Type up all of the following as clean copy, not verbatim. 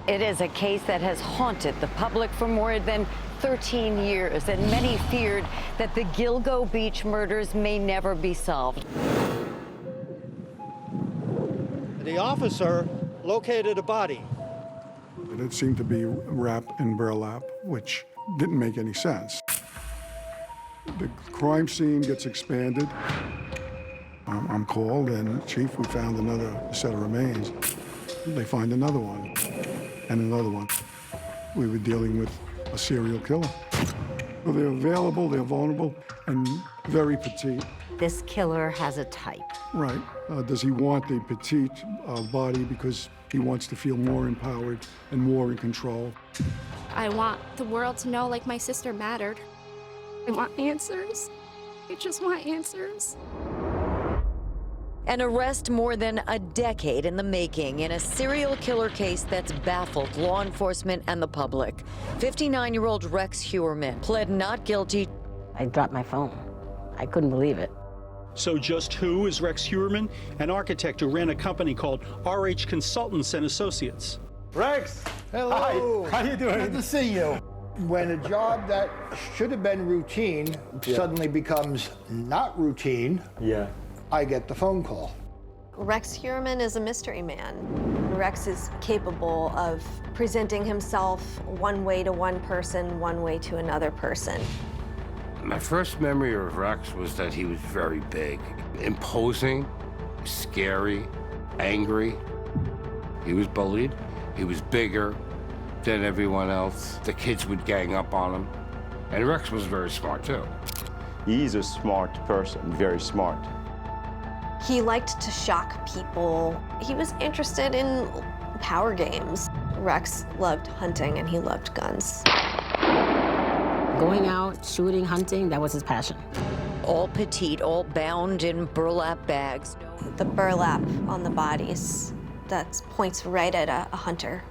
It is a case that has haunted the public for more than 13 years, and many feared that the Gilgo Beach murders may never be solved. The officer located a body. It seemed to be wrapped in burlap, which didn't make any sense. The crime scene gets expanded. I'm called, and Chief, we found another set of remains. They find another one, and another one. We were dealing with a serial killer. Well, they're available, they're vulnerable, and very petite. This killer has a type. Right. Does he want a petite body because he wants to feel more empowered and more in control? I want the world to know, like, my sister mattered. I want answers. I just want answers. An arrest more than a decade in the making in a serial killer case that's baffled law enforcement and the public. 59-year-old Rex Heuermann pled not guilty. I dropped my phone. I couldn't believe it. So just who is Rex Heuermann? An architect who ran a company called RH Consultants and Associates. Rex! Hello. Hi. How you doing? Good to see you. When a job that should have been routine suddenly becomes not routine, I get the phone call. Rex Heuermann is a mystery man. Rex is capable of presenting himself one way to one person, one way to another person. My first memory of Rex was that he was very big, imposing, scary, angry. He was bullied. He was bigger than everyone else. The kids would gang up on him. And Rex was very smart, too. He's a smart person, very smart. He liked to shock people. He was interested in power games. Rex loved hunting and he loved guns. Going out, shooting, hunting, that was his passion. All petite, all bound in burlap bags. The burlap on the bodies, that points right at a hunter.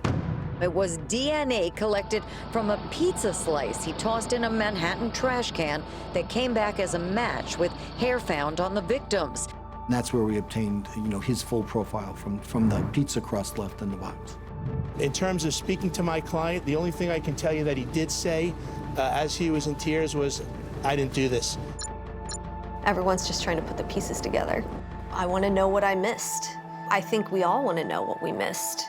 It was DNA collected from a pizza slice he tossed in a Manhattan trash can that came back as a match with hair found on the victims. That's where we obtained, his full profile from the pizza crust left in the box. In terms of speaking to my client, the only thing I can tell you that he did say as he was in tears was, "I didn't do this." Everyone's just trying to put the pieces together. I want to know what I missed. I think we all want to know what we missed.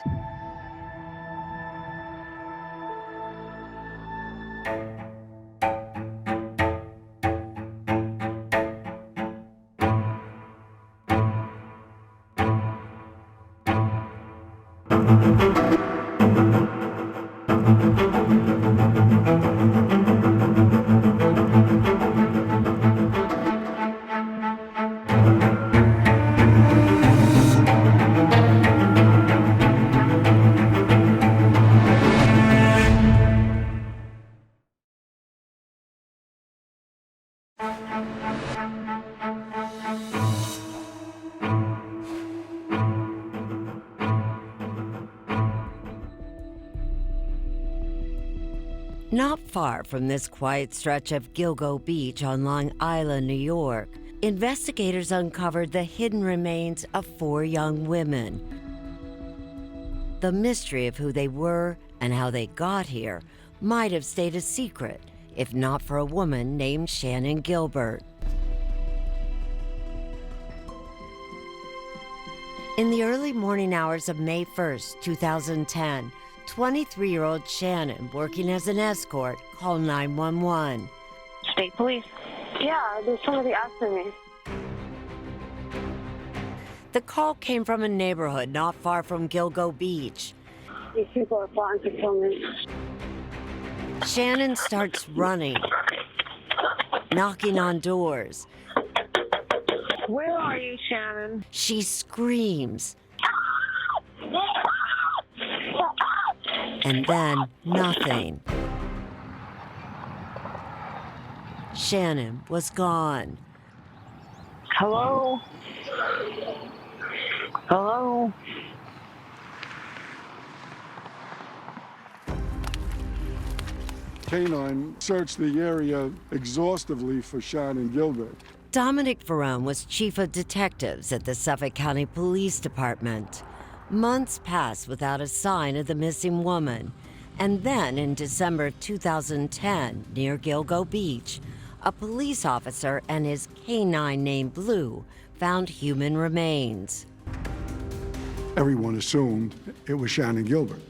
Not far from this quiet stretch of Gilgo Beach on Long Island, New York, investigators uncovered the hidden remains of 4 young women. The mystery of who they were and how they got here might have stayed a secret if not for a woman named Shannon Gilbert. In the early morning hours of May 1st, 2010, 23-year-old Shannon, working as an escort, called 911. State police. Yeah, there's somebody after me. The call came from a neighborhood not far from Gilgo Beach. These people are plotting to kill me. Shannon starts running, knocking on doors. Where are you, Shannon? She screams. And then nothing. Shannon was gone. Hello? Hello? Canine searched the area exhaustively for Shannon Gilbert. Dominic Verone was chief of detectives at the Suffolk County Police Department. Months passed without a sign of the missing woman. And then in December of 2010, near Gilgo Beach, a police officer and his canine named Blue found human remains. Everyone assumed it was Shannon Gilbert.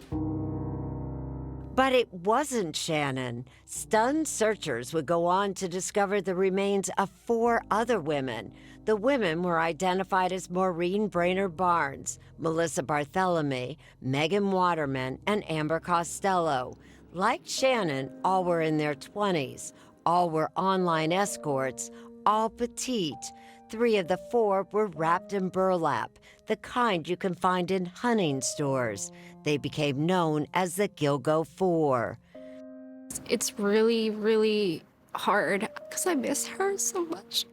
But it wasn't Shannon. Stunned searchers would go on to discover the remains of 4 other women. The women were identified as Maureen Brainerd Barnes, Melissa Bartholomew, Megan Waterman, and Amber Costello. Like Shannon, all were in their 20s. All were online escorts, all petite. 3 of the 4 were wrapped in burlap, the kind you can find in hunting stores. They became known as the Gilgo 4. It's really, really hard because I miss her so much.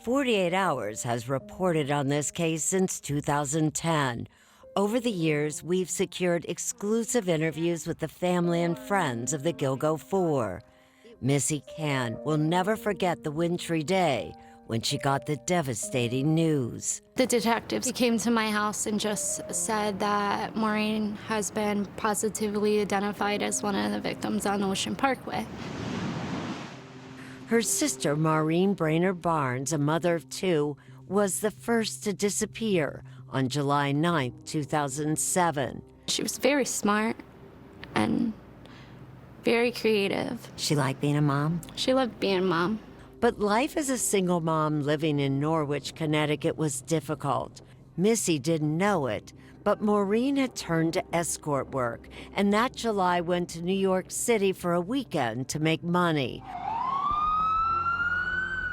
48 Hours has reported on this case since 2010. Over the years, we've secured exclusive interviews with the family and friends of the Gilgo 4. Missy Can will never forget the wintry day when she got the devastating news. The detectives came to my house and just said that Maureen has been positively identified as one of the victims on Ocean Parkway. Her sister, Maureen Brainerd Barnes, a mother of 2, was the first to disappear on July 9, 2007. She was very smart and very creative. She liked being a mom? She loved being a mom. But life as a single mom living in Norwich, Connecticut was difficult. Missy didn't know it, but Maureen had turned to escort work, and that July went to New York City for a weekend to make money.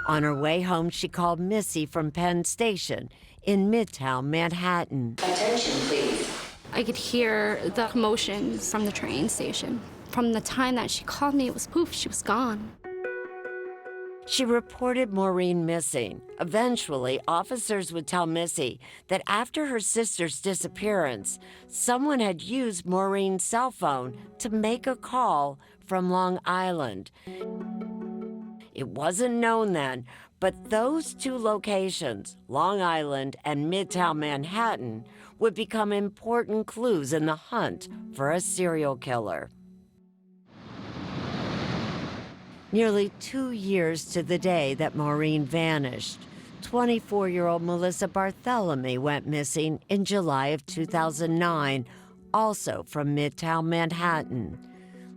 On her way home, she called Missy from Penn Station in Midtown Manhattan. Attention, please. I could hear the commotions from the train station. From the time that she called me, it was poof, she was gone. She reported Maureen missing. Eventually, officers would tell Missy that after her sister's disappearance, someone had used Maureen's cell phone to make a call from Long Island. It wasn't known then, but those 2 locations, Long Island and Midtown Manhattan, would become important clues in the hunt for a serial killer. Nearly 2 years to the day that Maureen vanished, 24-year-old Melissa Bartholomew went missing in July of 2009, also from Midtown Manhattan.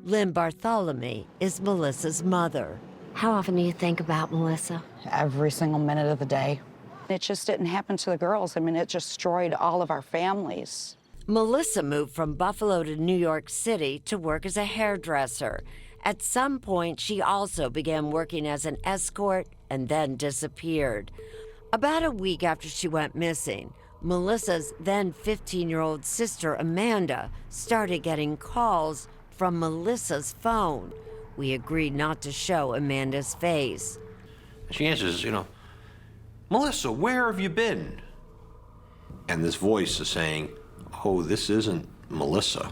Lynn Bartholomew is Melissa's mother. How often do you think about Melissa? Every single minute of the day. It just didn't happen to the girls. I mean, it destroyed all of our families. Melissa moved from Buffalo to New York City to work as a hairdresser. At some point, she also began working as an escort and then disappeared. About a week after she went missing, Melissa's then 15-year-old sister, Amanda, started getting calls from Melissa's phone. We agreed not to show Amanda's face. She answers, Melissa, where have you been? And this voice is saying, oh, this isn't Melissa.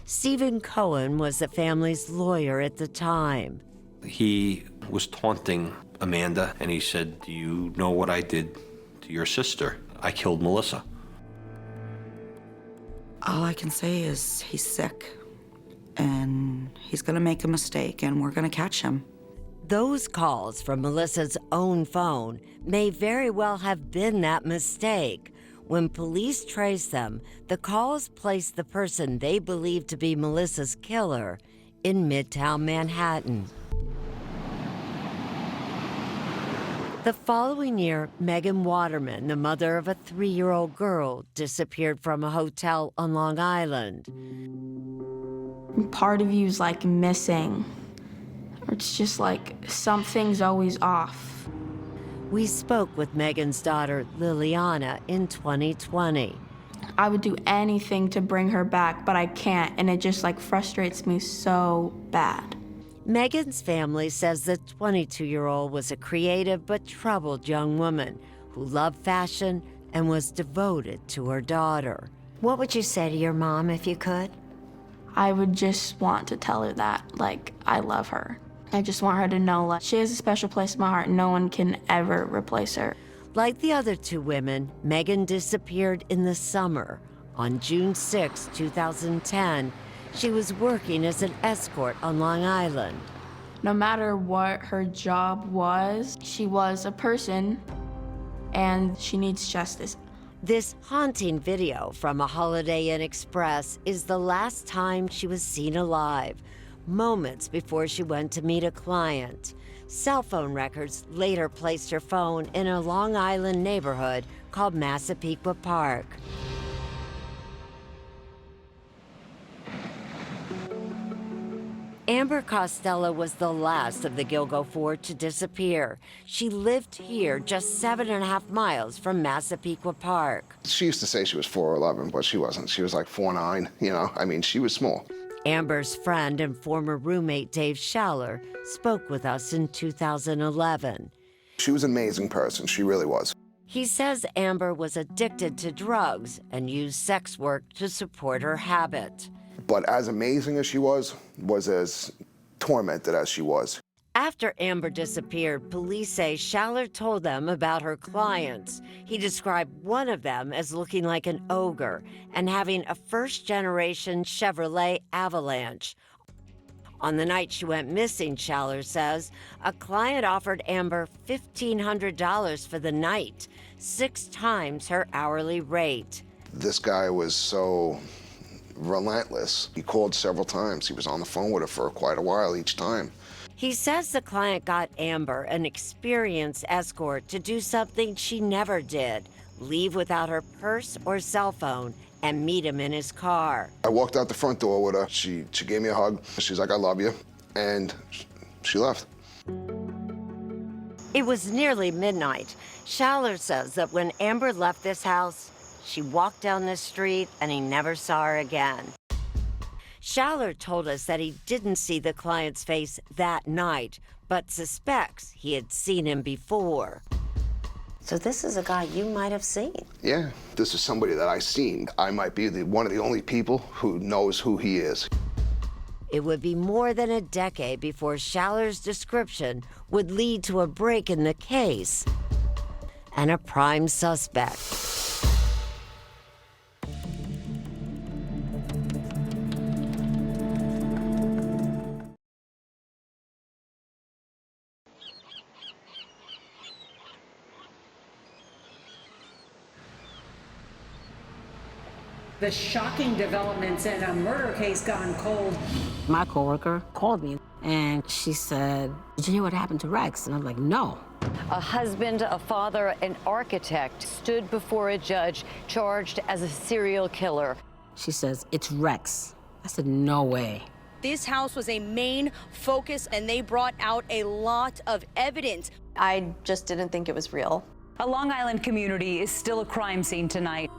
Stephen Cohen was the family's lawyer at the time. He was taunting Amanda, and he said, do you know what I did to your sister? I killed Melissa. All I can say is he's sick, and he's gonna make a mistake, and we're gonna catch him. Those calls from Melissa's own phone may very well have been that mistake. When police traced them, the calls placed the person they believed to be Melissa's killer in Midtown Manhattan. The following year, Megan Waterman, the mother of a 3-year-old girl, disappeared from a hotel on Long Island. Part of you's like missing. It's just like something's always off. We spoke with Megan's daughter, Liliana, in 2020. I would do anything to bring her back, but I can't, and it just like frustrates me so bad. Megan's family says the 22-year-old was a creative but troubled young woman who loved fashion and was devoted to her daughter. What would you say to your mom if you could? I would just want to tell her that, like, I love her. I just want her to know, like, she has a special place in my heart. No one can ever replace her. Like the other 2 women, Megan disappeared in the summer. On June 6, 2010, she was working as an escort on Long Island. No matter what her job was, she was a person, and she needs justice. This haunting video from a Holiday Inn Express is the last time she was seen alive, moments before she went to meet a client. Cell phone records later placed her phone in a Long Island neighborhood called Massapequa Park. Amber Costello was the last of the Gilgo Four to disappear. She lived here just 7.5 miles from Massapequa Park. She used to say she was 4'11", but she wasn't. She was like 4'9", you know? I mean, she was small. Amber's friend and former roommate Dave Schaller spoke with us in 2011. She was an amazing person. She really was. He says Amber was addicted to drugs and used sex work to support her habit. But as amazing as she was as tormented as she was. After Amber disappeared, police say Schaller told them about her clients. He described one of them as looking like an ogre and having a first-generation Chevrolet Avalanche. On the night she went missing, Schaller says, a client offered Amber $1,500 for the night, 6 times her hourly rate. This guy was so relentless. He called several times. He was on the phone with her for quite a while each time. He says the client got Amber, an experienced escort, to do something she never did, leave without her purse or cell phone and meet him in his car. I walked out the front door with her. She gave me a hug. She's like, I love you. And she left. It was nearly midnight. Schaller says that when Amber left this house, she walked down the street and he never saw her again. Schaller told us that he didn't see the client's face that night, but suspects he had seen him before. So this is a guy you might have seen? Yeah, this is somebody that I've seen. I might be one of the only people who knows who he is. It would be more than a decade before Schaller's description would lead to a break in the case and a prime suspect. The shocking developments in a murder case gone cold. My coworker called me and she said, did you hear what happened to Rex? And I'm like, no. A husband, a father, an architect stood before a judge charged as a serial killer. She says, it's Rex. I said, no way. This house was a main focus and they brought out a lot of evidence. I just didn't think it was real. A Long Island community is still a crime scene tonight.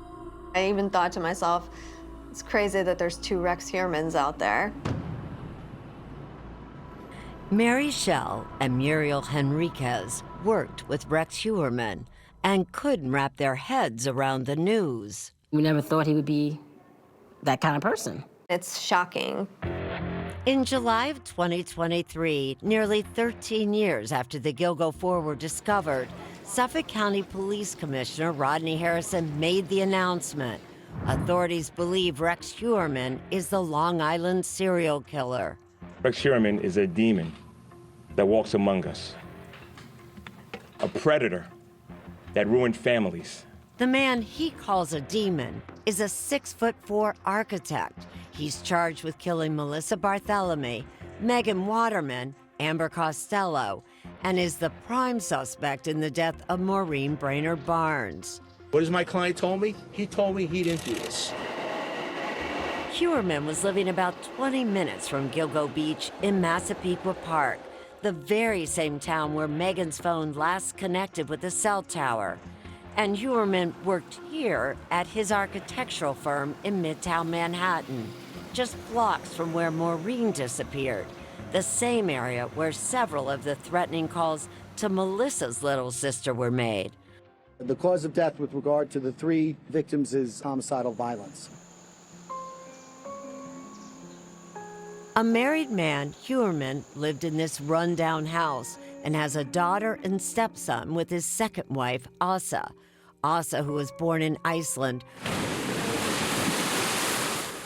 I even thought to myself, it's crazy that there's 2 Rex Heuermans out there. Mary Schell and Muriel Henriquez worked with Rex Heuerman and couldn't wrap their heads around the news. We never thought he would be that kind of person. It's shocking. In July of 2023, nearly 13 years after the Gilgo Four were discovered, Suffolk County Police Commissioner Rodney Harrison made the announcement. Authorities believe Rex Heuerman is the Long Island serial killer. Rex Heuerman is a demon that walks among us, a predator that ruined families. The man he calls a demon is a 6'4" architect. He's charged with killing Melissa Barthelemy, Megan Waterman, Amber Costello, and is the prime suspect in the death of Maureen Brainerd Barnes. What has my client told me? He told me he didn't do this. Heuerman was living about 20 minutes from Gilgo Beach in Massapequa Park, the very same town where Megan's phone last connected with the cell tower. And Heuerman worked here at his architectural firm in Midtown Manhattan, just blocks from where Maureen disappeared, the same area where several of the threatening calls to Melissa's little sister were made. The cause of death with regard to the 3 victims is homicidal violence. A married man, Heuerman, lived in this rundown house and has a daughter and stepson with his second wife, Asa. Asa, who was born in Iceland,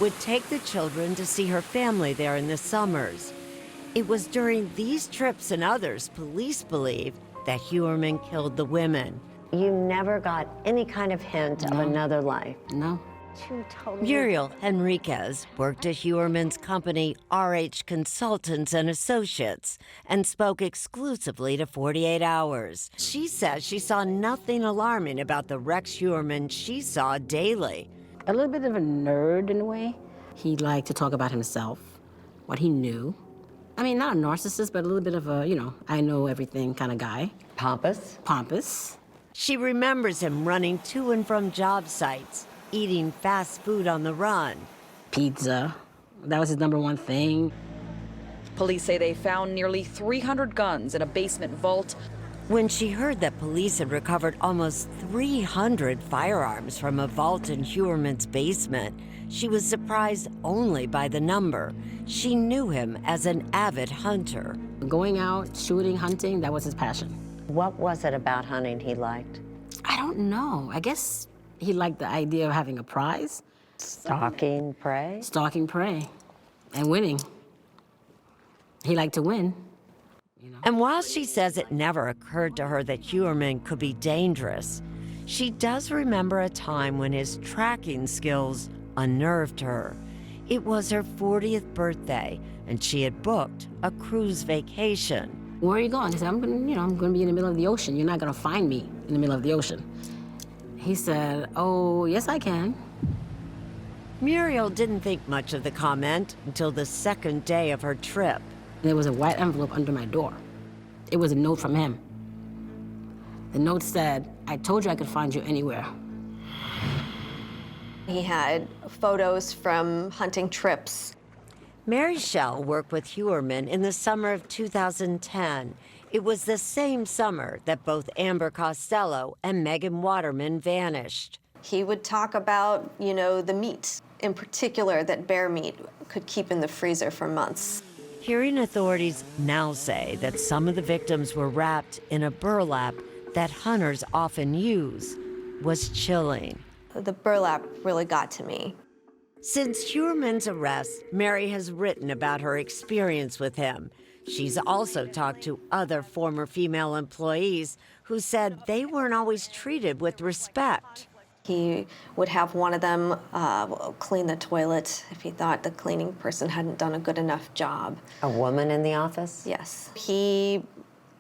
would take the children to see her family there in the summers. It was during these trips and others police believe that Huerman killed the women. You never got any kind of hint of another life? No. Muriel Henriquez worked at Huerman's company RH Consultants and Associates and spoke exclusively to 48 Hours. She says she saw nothing alarming about the Rex Huerman she saw daily. A little bit of a nerd in a way. He liked to talk about himself, what he knew. I mean, not a narcissist, but a little bit of a, I know everything kind of guy. Pompous? Pompous. She remembers him running to and from job sites, eating fast food on the run. Pizza. That was his #1 thing. Police say they found nearly 300 guns in a basement vault. When she heard that police had recovered almost 300 firearms from a vault in Huerman's basement, she was surprised only by the number. She knew him as an avid hunter. Going out, shooting, hunting, that was his passion. What was it about hunting he liked? I don't know. I guess he liked the idea of having a prize. Stalking prey? Stalking prey. And winning. He liked to win. And while she says it never occurred to her that Huerman could be dangerous, she does remember a time when his tracking skills unnerved her. It was her 40th birthday, and she had booked a cruise vacation. Where are you going? He said, I'm gonna be in the middle of the ocean. You're not gonna find me in the middle of the ocean. He said, oh, yes, I can. Muriel didn't think much of the comment until the second day of her trip. There was a white envelope under my door. It was a note from him. The note said, I told you I could find you anywhere. He had photos from hunting trips. Mary Schell worked with Huerman in the summer of 2010. It was the same summer that both Amber Costello and Megan Waterman vanished. He would talk about, the meat, in particular that bear meat could keep in the freezer for months. Hearing authorities now say that some of the victims were wrapped in a burlap that hunters often use was chilling. The burlap really got to me. Since Huerman's arrest, Mary has written about her experience with him. She's also talked to other former female employees who said they weren't always treated with respect. He would have one of them clean the toilet if he thought the cleaning person hadn't done a good enough job. A woman in the office? Yes. He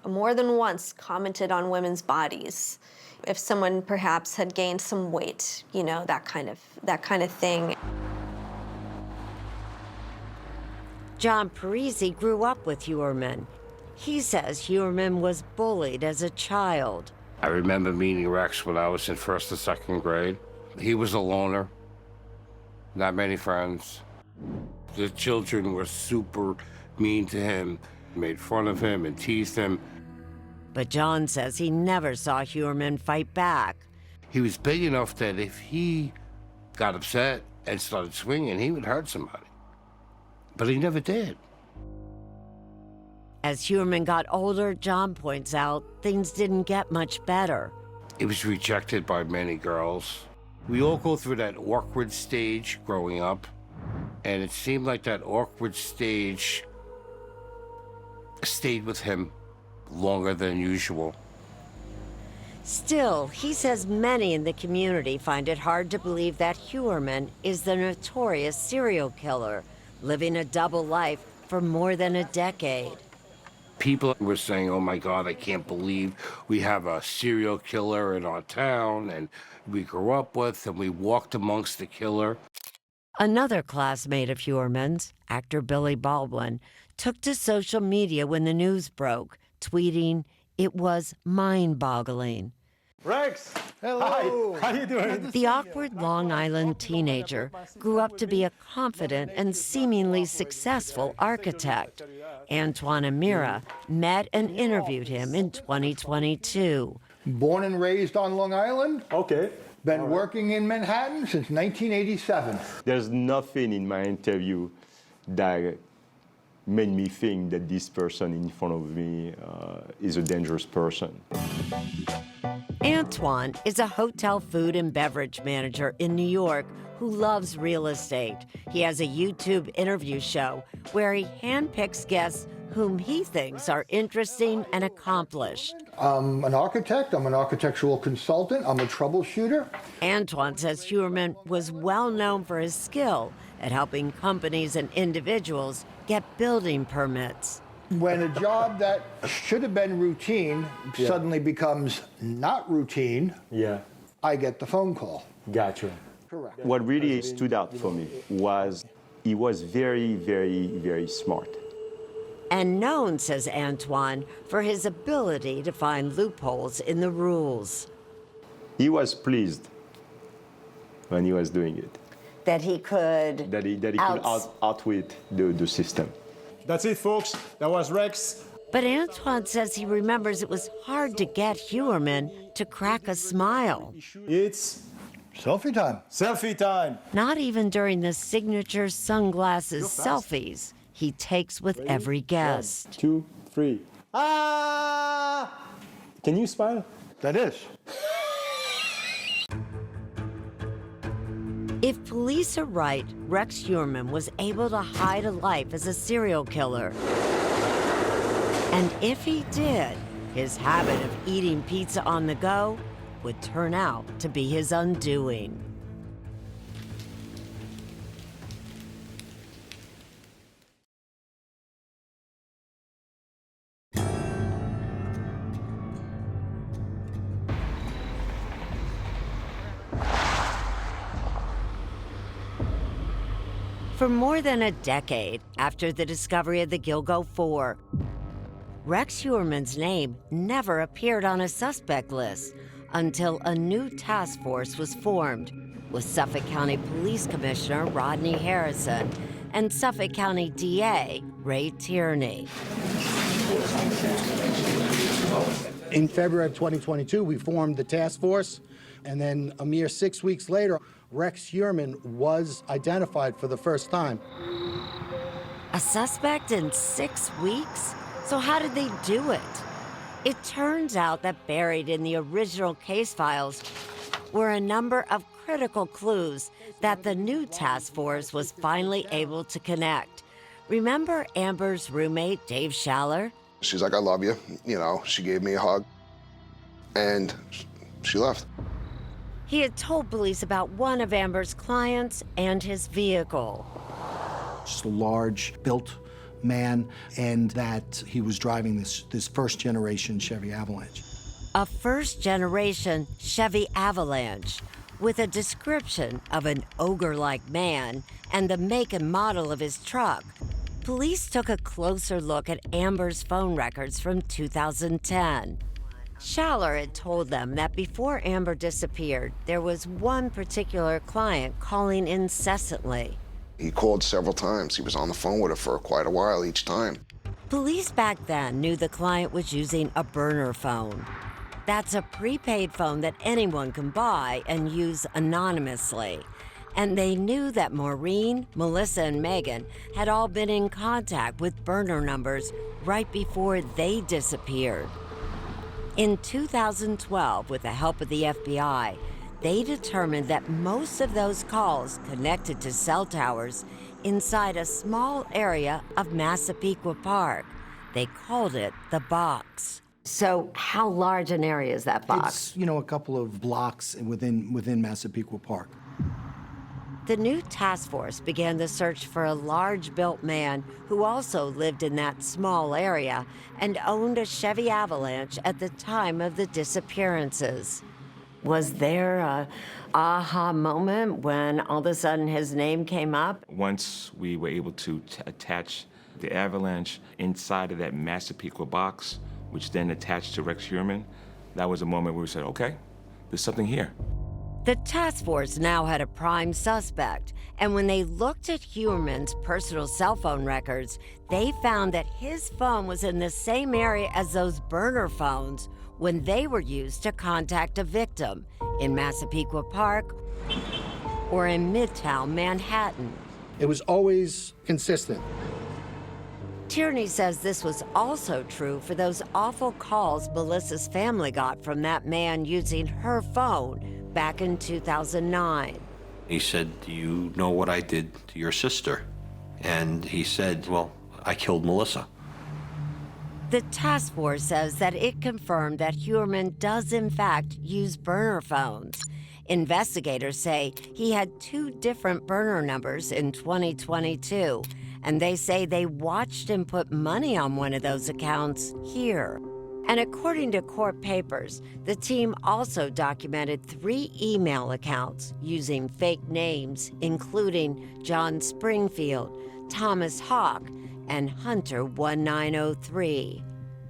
more than once commented on women's bodies. If someone perhaps had gained some weight, that kind of thing. John Parisi grew up with Huerman. He says Huerman was bullied as a child. I remember meeting Rex when I was in 1st or 2nd grade. He was a loner, not many friends. The children were super mean to him, made fun of him and teased him. But John says he never saw Huerman fight back. He was big enough that if he got upset and started swinging, he would hurt somebody. But he never did. As Huerman got older, John points out things didn't get much better. He was rejected by many girls. We all go through that awkward stage growing up, and it seemed like that awkward stage stayed with him longer than usual. Still, he says many in the community find it hard to believe that Huerman is the notorious serial killer, living a double life for more than a decade. People were saying, oh my God, I can't believe we have a serial killer in our town and we grew up with and we walked amongst the killer. Another classmate of Huerman's, actor Billy Baldwin, took to social media when the news broke, tweeting, it was mind-boggling. Rex! Hello! Hi. How you doing? The awkward Long Island teenager grew up to be a confident and seemingly successful architect. Antoine Amira met and interviewed him in 2022. Born and raised on Long Island. Okay. Been working in Manhattan since 1987. There's nothing in my interview that made me think that this person in front of me is a dangerous person. Antoine is a hotel food and beverage manager in New York who loves real estate. He has a YouTube interview show where he handpicks guests whom he thinks are interesting and accomplished. I'm an architect, I'm an architectural consultant, I'm a troubleshooter. Antoine says Huerman was well known for his skill at helping companies and individuals get building permits. When a job that should have been routine suddenly becomes not routine, I get the phone call. Gotcha. Correct. What really stood out for me was he was very, very, very smart. And known, says Antoine, for his ability to find loopholes in the rules. He was pleased when he was doing it. That he could could outwit the system. That's it, folks. That was Rex. But Antoine says he remembers it was hard to get Huerman to crack a smile. It's selfie time. Selfie time. Not even during the signature sunglasses selfies he takes with every guest. 1, 2, 3. Ah! Can you smile? That is. If police are right, Rex Huerman was able to hide a life as a serial killer. And if he did, his habit of eating pizza on the go would turn out to be his undoing. For more than a decade after the discovery of the Gilgo 4, Rex Huerman's name never appeared on a suspect list until a new task force was formed with Suffolk County Police Commissioner Rodney Harrison and Suffolk County DA Ray Tierney. In February of 2022, we formed the task force, and then a mere 6 weeks later, Rex Huerman was identified for the first time. A suspect in 6 weeks? So how did they do it? It turns out that buried in the original case files were a number of critical clues that the new task force was finally able to connect. Remember Amber's roommate, Dave Schaller? She's like, I love you. You know, she gave me a hug, and she left. He had told police about one of Amber's clients and his vehicle. Just a large built man, and that he was driving this first-generation Chevy Avalanche. A first-generation Chevy Avalanche with a description of an ogre-like man and the make and model of his truck. Police took a closer look at Amber's phone records from 2010. Schaller had told them that before Amber disappeared, there was one particular client calling incessantly. He called several times. He was on the phone with her for quite a while each time. Police back then knew the client was using a burner phone. That's a prepaid phone that anyone can buy and use anonymously. And they knew that Maureen, Melissa, and Megan had all been in contact with burner numbers right before they disappeared. In 2012, with the help of the FBI, they determined that most of those calls connected to cell towers inside a small area of Massapequa Park. They called it the box. So how large an area is that box? It's, a couple of blocks within Massapequa Park. The new task force began the search for a large-built man who also lived in that small area and owned a Chevy Avalanche at the time of the disappearances. Was there a aha moment when all of a sudden his name came up? Once we were able to attach the Avalanche inside of that Massapequa box, which then attached to Rex Huerman, that was a moment where we said, okay, there's something here. The task force now had a prime suspect, and when they looked at Huerman's personal cell phone records, they found that his phone was in the same area as those burner phones when they were used to contact a victim in Massapequa Park or in Midtown Manhattan. It was always consistent. Tierney says this was also true for those awful calls Melissa's family got from that man using her phone back in 2009. He said, "Do you know what I did to your sister?" And he said, "Well, I killed Melissa." The task force says that it confirmed that Huerman does in fact use burner phones. Investigators say he had 2 different burner numbers in 2022, and they say they watched him put money on one of those accounts here. And according to court papers, the team also documented 3 email accounts using fake names, including John Springfield, Thomas Hawk, and Hunter 1903,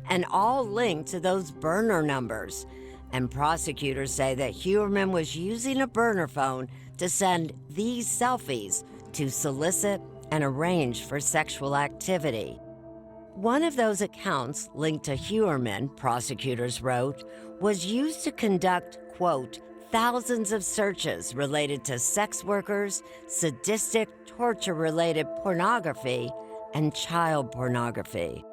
and all linked to those burner numbers. And prosecutors say that Huerman was using a burner phone to send these selfies to solicit and arrange for sexual activity. One of those accounts linked to Huerman, prosecutors wrote, was used to conduct, quote, thousands of searches related to sex workers, sadistic, torture-related pornography, and child pornography.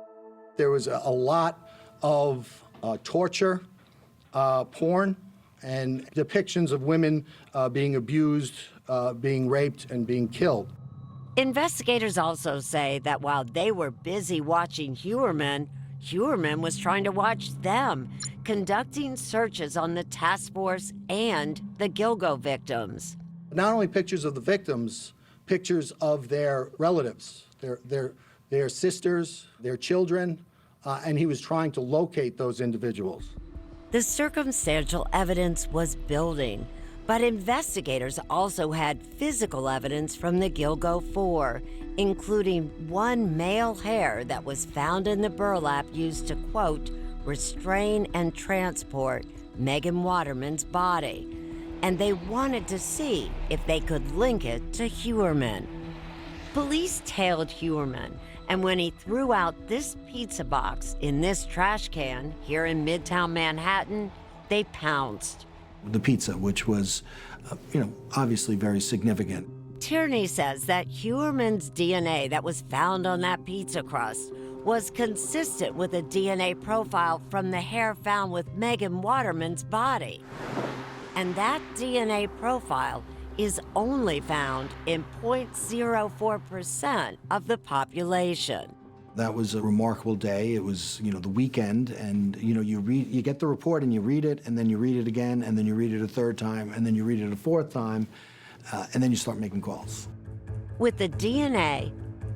There was a lot of torture, porn, and depictions of women being abused, being raped, and being killed. Investigators also say that while they were busy watching Huerman, Huerman was trying to watch them, conducting searches on the task force and the Gilgo victims. Not only pictures of the victims, pictures of their relatives, their sisters, their children, and he was trying to locate those individuals. The circumstantial evidence was building, but investigators also had physical evidence from the Gilgo 4, including 1 male hair that was found in the burlap used to, quote, restrain and transport Megan Waterman's body. And they wanted to see if they could link it to Huerman. Police tailed Huerman, and when he threw out this pizza box in this trash can here in Midtown Manhattan, they pounced. The pizza, which was, obviously very significant. Tierney says that Huerman's DNA that was found on that pizza crust was consistent with a DNA profile from the hair found with Megan Waterman's body. And that DNA profile is only found in 0.04% of the population. That was a remarkable day. It was, the weekend, and you get the report and you read it, and then you read it again, and then you read it a 3rd time, and then you read it a 4th time, and then you start making calls. With the DNA,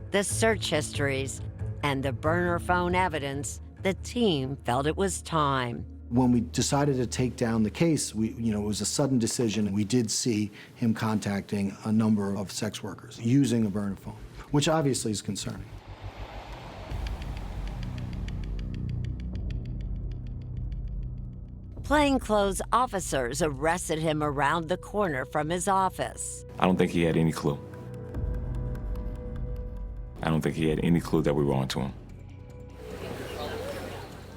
the search histories, and the burner phone evidence, the team felt it was time. When we decided to take down the case, it was a sudden decision. We did see him contacting a number of sex workers using a burner phone, which obviously is concerning. Plainclothes officers arrested him around the corner from his office. I don't think he had any clue. I don't think he had any clue that we were onto him.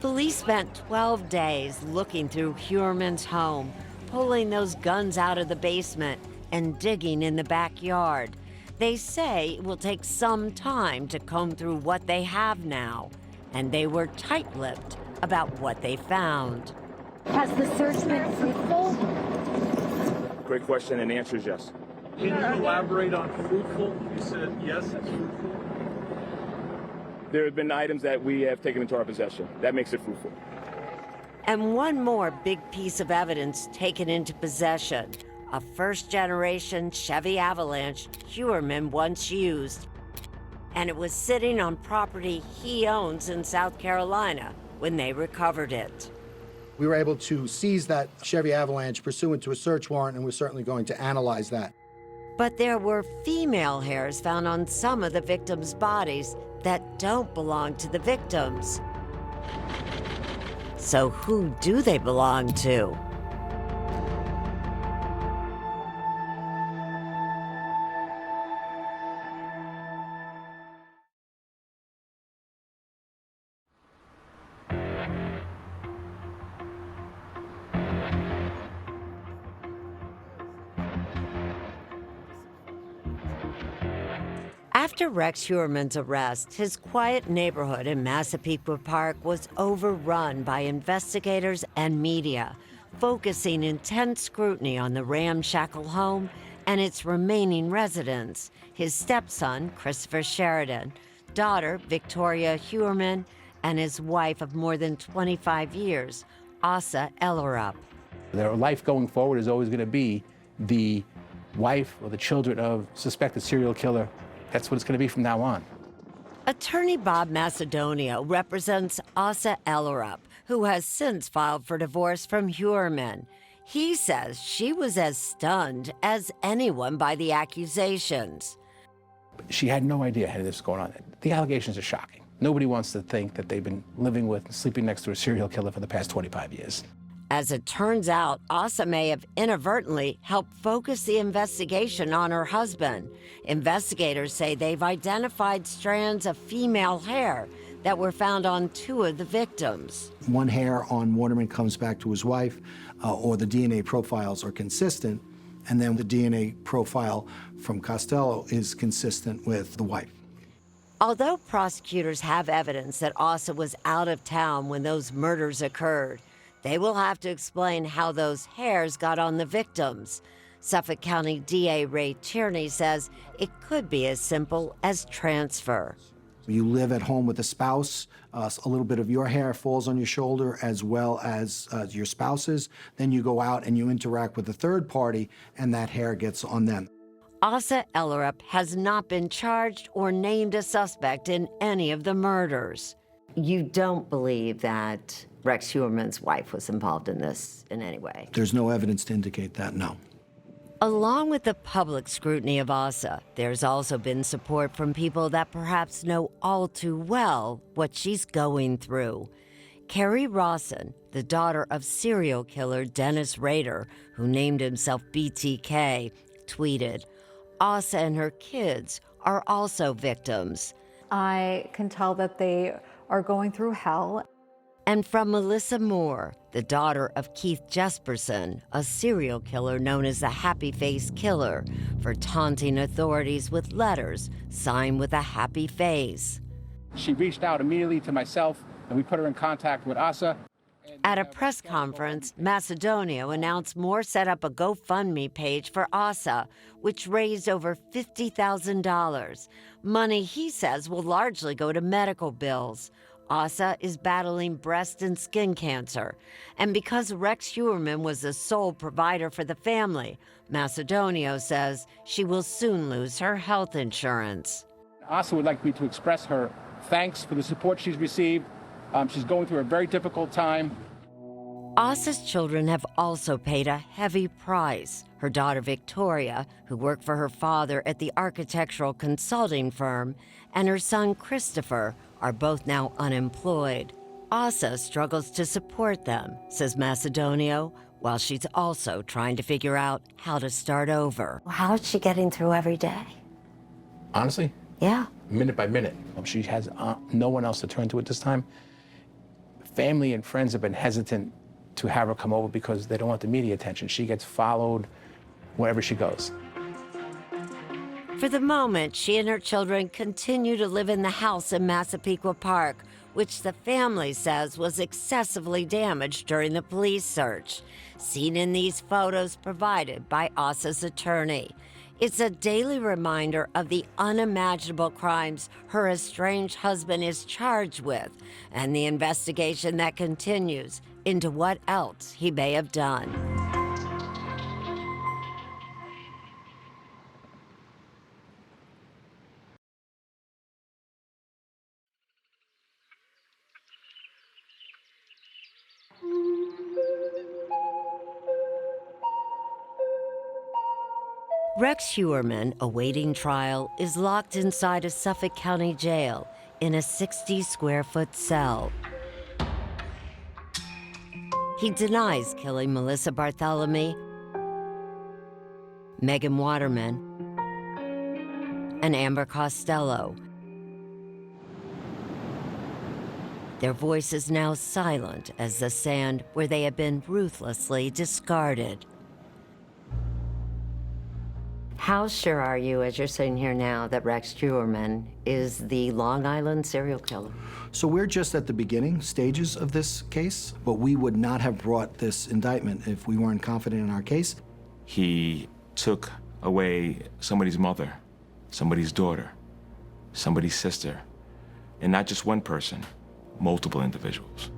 Police spent 12 days looking through Huerman's home, pulling those guns out of the basement and digging in the backyard. They say it will take some time to comb through what they have now, and they were tight-lipped about what they found. Has the search been fruitful? Great question, and the answer is yes. Can you elaborate on fruitful? You said yes, it's fruitful. There have been items that we have taken into our possession. That makes it fruitful. And one more big piece of evidence taken into possession, a first-generation Chevy Avalanche Huerman once used. And it was sitting on property he owns in South Carolina when they recovered it. We were able to seize that Chevy Avalanche pursuant to a search warrant, and we're certainly going to analyze that. But there were female hairs found on some of the victims' bodies that don't belong to the victims. So who do they belong to? After Rex Heuermann's arrest, his quiet neighborhood in Massapequa Park was overrun by investigators and media, focusing intense scrutiny on the ramshackle home and its remaining residents, his stepson, Christopher Sheridan, daughter, Victoria Heuermann, and his wife of more than 25 years, Asa Ellerup. Their life going forward is always going to be the wife or the children of suspected serial killer. That's what it's going to be from now on. Attorney Bob Macedonio represents Asa Ellerup, who has since filed for divorce from Heuermann. He says she was as stunned as anyone by the accusations. She had no idea any of this was going on. The allegations are shocking. Nobody wants to think that they've been living with and sleeping next to a serial killer for the past 25 years. As it turns out, Asa may have inadvertently helped focus the investigation on her husband. Investigators say they've identified strands of female hair that were found on 2 of the victims. One hair on Waterman comes back to his wife, or the DNA profiles are consistent, and then the DNA profile from Costello is consistent with the wife. Although prosecutors have evidence that Asa was out of town when those murders occurred, they will have to explain how those hairs got on the victims. Suffolk County DA Ray Tierney says it could be as simple as transfer. You live at home with a spouse, a little bit of your hair falls on your shoulder as well as your spouse's. Then you go out and you interact with a third party, and that hair gets on them. Asa Ellerup has not been charged or named a suspect in any of the murders. You don't believe that Rex Heuermann's wife was involved in this in any way? There's no evidence to indicate that, no. Along with the public scrutiny of Asa, there's also been support from people that perhaps know all too well what she's going through. Carrie Rawson, the daughter of serial killer Dennis Rader, who named himself BTK, tweeted, "Asa and her kids are also victims." I can tell that they are going through hell. And from Melissa Moore, the daughter of Keith Jesperson, a serial killer known as the Happy Face Killer, for taunting authorities with letters signed with a happy face. She reached out immediately to myself, and we put her in contact with Asa. At a press conference, Macedonio announced Moore set up a GoFundMe page for Asa, which raised over $50,000. Money he says will largely go to medical bills. Asa is battling breast and skin cancer, and because Rex Heuermann was the sole provider for the family, Macedonio says she will soon lose her health insurance. Asa would like me to express her thanks for the support she's received. She's going through a very difficult time. Asa's children have also paid a heavy price. Her daughter Victoria, who worked for her father at the architectural consulting firm, and her son Christopher are both now unemployed. Asa struggles to support them, says Macedonio, while she's also trying to figure out how to start over. How is she getting through every day? Honestly? Yeah. Minute by minute. She has no one else to turn to at this time. Family and friends have been hesitant to have her come over because they don't want the media attention. She gets followed wherever she goes. For the moment, she and her children continue to live in the house in Massapequa Park, which the family says was excessively damaged during the police search, seen in these photos provided by Asa's attorney. It's a daily reminder of the unimaginable crimes her estranged husband is charged with, and the investigation that continues into what else he may have done. Rex Heuermann, awaiting trial, is locked inside a Suffolk County jail in a 60-square-foot cell. He denies killing Melissa Bartholomew, Megan Waterman, and Amber Costello. Their voices now silent as the sand where they have been ruthlessly discarded. How sure are you, as you're sitting here now, that Rex Heuermann is the Long Island serial killer? So we're just at the beginning stages of this case, but we would not have brought this indictment if we weren't confident in our case. He took away somebody's mother, somebody's daughter, somebody's sister, and not just one person, multiple individuals.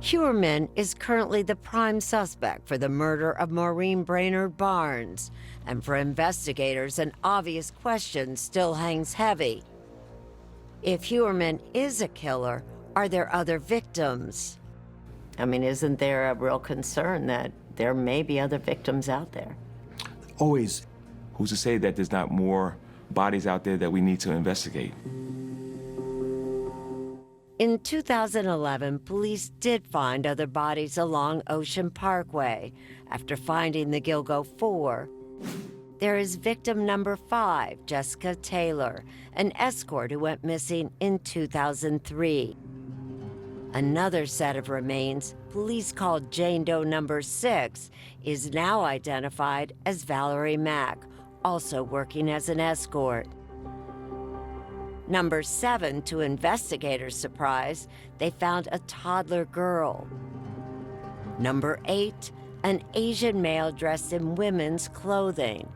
Heuermann is currently the prime suspect for the murder of Maureen Brainerd Barnes, and for investigators, an obvious question still hangs heavy. If Heuermann is a killer, are there other victims? I mean, isn't there a real concern that there may be other victims out there? Always. Who's to say that there's not more bodies out there that we need to investigate? In 2011, police did find other bodies along Ocean Parkway. After finding the Gilgo 4, there is victim number 5, Jessica Taylor, an escort who went missing in 2003. Another set of remains, police called Jane Doe number 6, is now identified as Valerie Mack, also working as an escort. Number 7, to investigators' surprise, they found a toddler girl. Number 8, an Asian male dressed in women's clothing.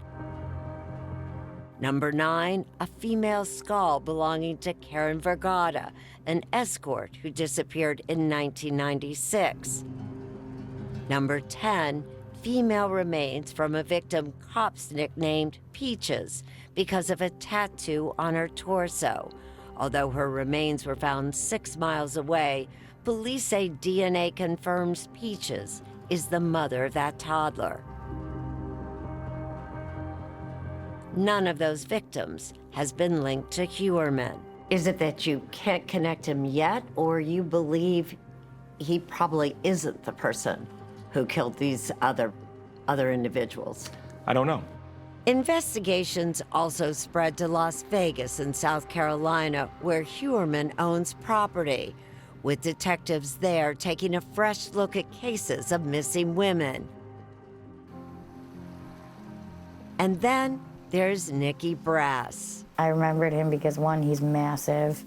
Number 9, a female skull belonging to Karen Vergata, an escort who disappeared in 1996. Number 10, female remains from a victim cops nicknamed Peaches because of a tattoo on her torso. Although her remains were found 6 miles away, police say DNA confirms Peaches is the mother of that toddler. None of those victims has been linked to Heuermann. Is it that you can't connect him yet, or you believe he probably isn't the person who killed these other individuals? I don't know. Investigations also spread to Las Vegas and South Carolina, where Heuermann owns property, with detectives there taking a fresh look at cases of missing women. And then there's Nikki Brass. I remembered him because, one, he's massive,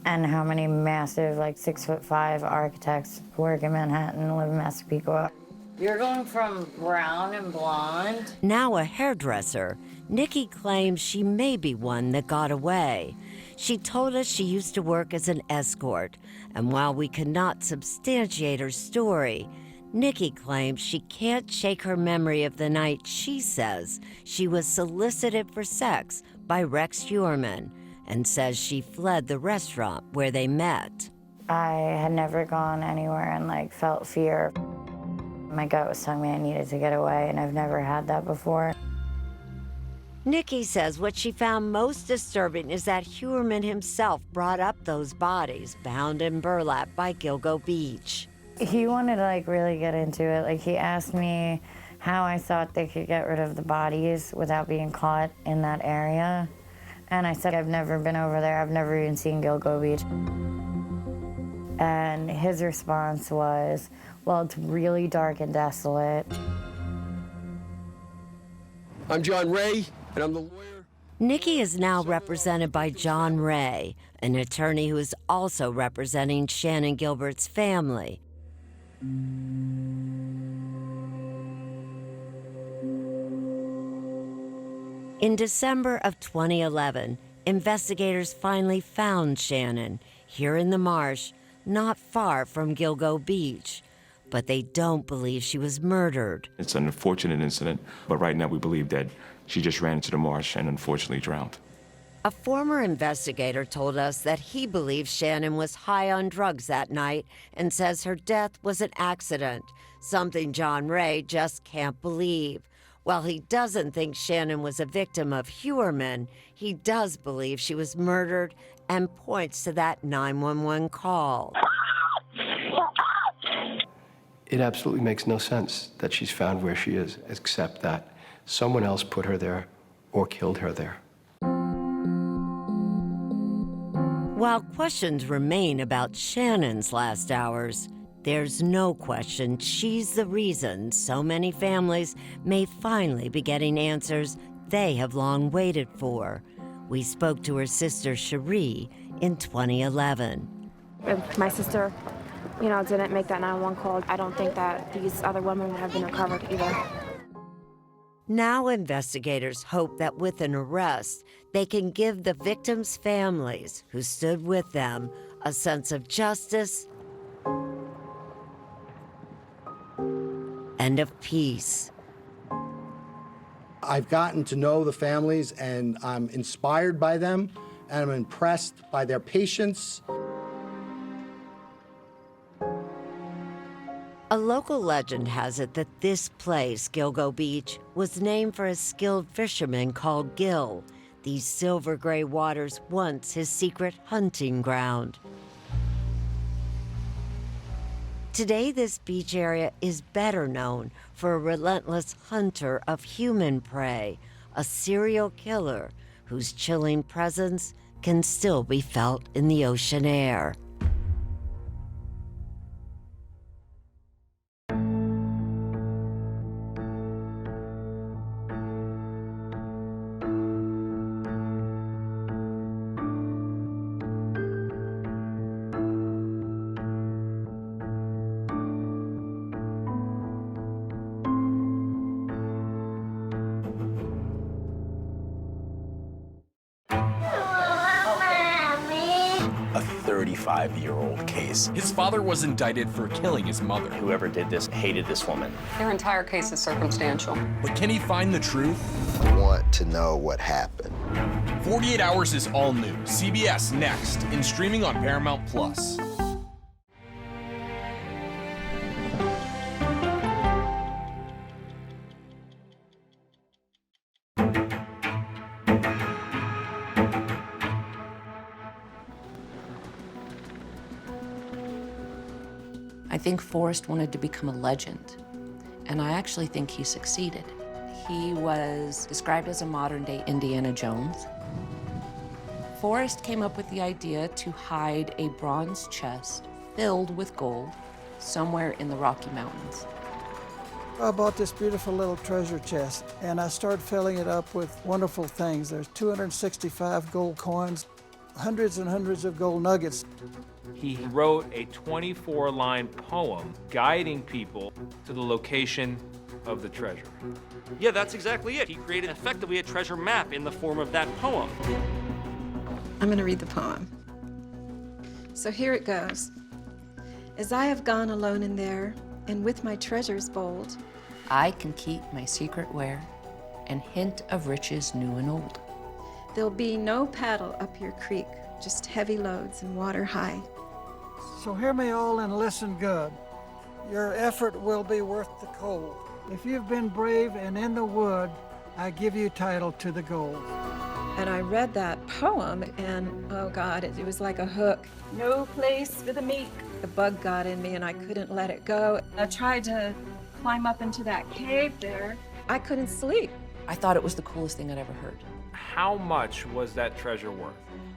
and how many massive, like 6'5" architects work in Manhattan and live in Massapequa. You're going from brown and blonde? Now a hairdresser, Nikki claims she may be one that got away. She told us she used to work as an escort, and while we cannot substantiate her story, Nikki claims she can't shake her memory of the night she says she was solicited for sex by Rex Heuermann, and says she fled the restaurant where they met. I had never gone anywhere and felt fear. My gut was telling me I needed to get away, and I've never had that before. Nikki says what she found most disturbing is that Heuermann himself brought up those bodies bound in burlap by Gilgo Beach. He wanted to really get into it. He asked me how I thought they could get rid of the bodies without being caught in that area. And I said, I've never been over there. I've never even seen Gilgo Beach. And his response was, well, it's really dark and desolate. I'm John Ray, and I'm the lawyer. Nikki is now represented by John Ray, an attorney who is also representing Shannan Gilbert's family. In December of 2011, investigators finally found Shannan here in the marsh, not far from Gilgo Beach, but they don't believe she was murdered. It's an unfortunate incident, but right now we believe that she just ran into the marsh and unfortunately drowned. A former investigator told us that he believes Shannan was high on drugs that night and says her death was an accident, something John Ray just can't believe. While he doesn't think Shannan was a victim of Heuermann, he does believe she was murdered and points to that 911 call. It absolutely makes no sense that she's found where she is, except that someone else put her there or killed her there. While questions remain about Shannan's last hours, there's no question she's the reason so many families may finally be getting answers they have long waited for. We spoke to her sister, Cherie, in 2011. If my sister, didn't make that 911 call, I don't think that these other women would have been recovered either. Now investigators hope that with an arrest, they can give the victims' families who stood with them a sense of justice and of peace. I've gotten to know the families, and I'm inspired by them, and I'm impressed by their patience. A local legend has it that this place, Gilgo Beach, was named for a skilled fisherman called Gil. These silver gray waters once his secret hunting ground. Today, this beach area is better known for a relentless hunter of human prey, a serial killer whose chilling presence can still be felt in the ocean air. A 35-year-old case. His father was indicted for killing his mother. Whoever did this hated this woman. Their entire case is circumstantial. But can he find the truth? I want to know what happened. 48 Hours is all new. CBS next, in streaming on Paramount+. I think Forrest wanted to become a legend, and I actually think he succeeded. He was described as a modern-day Indiana Jones. Forrest came up with the idea to hide a bronze chest filled with gold somewhere in the Rocky Mountains. I bought this beautiful little treasure chest, and I started filling it up with wonderful things. There's 265 gold coins, hundreds and hundreds of gold nuggets. He wrote a 24-line poem guiding people to the location of the treasure. Yeah, that's exactly it. He created effectively a treasure map in the form of that poem. I'm going to read the poem. So here it goes. As I have gone alone in there, and with my treasures bold, I can keep my secret where and hint of riches new and old. There'll be no paddle up your creek, just heavy loads and water high. So hear me all and listen good. Your effort will be worth the cold. If you've been brave and in the wood, I give you title to the gold. And I read that poem, and oh God, it was like a hook. No place for the meek. The bug got in me, and I couldn't let it go. I tried to climb up into that cave there. I couldn't sleep. I thought it was the coolest thing I'd ever heard. How much was that treasure worth?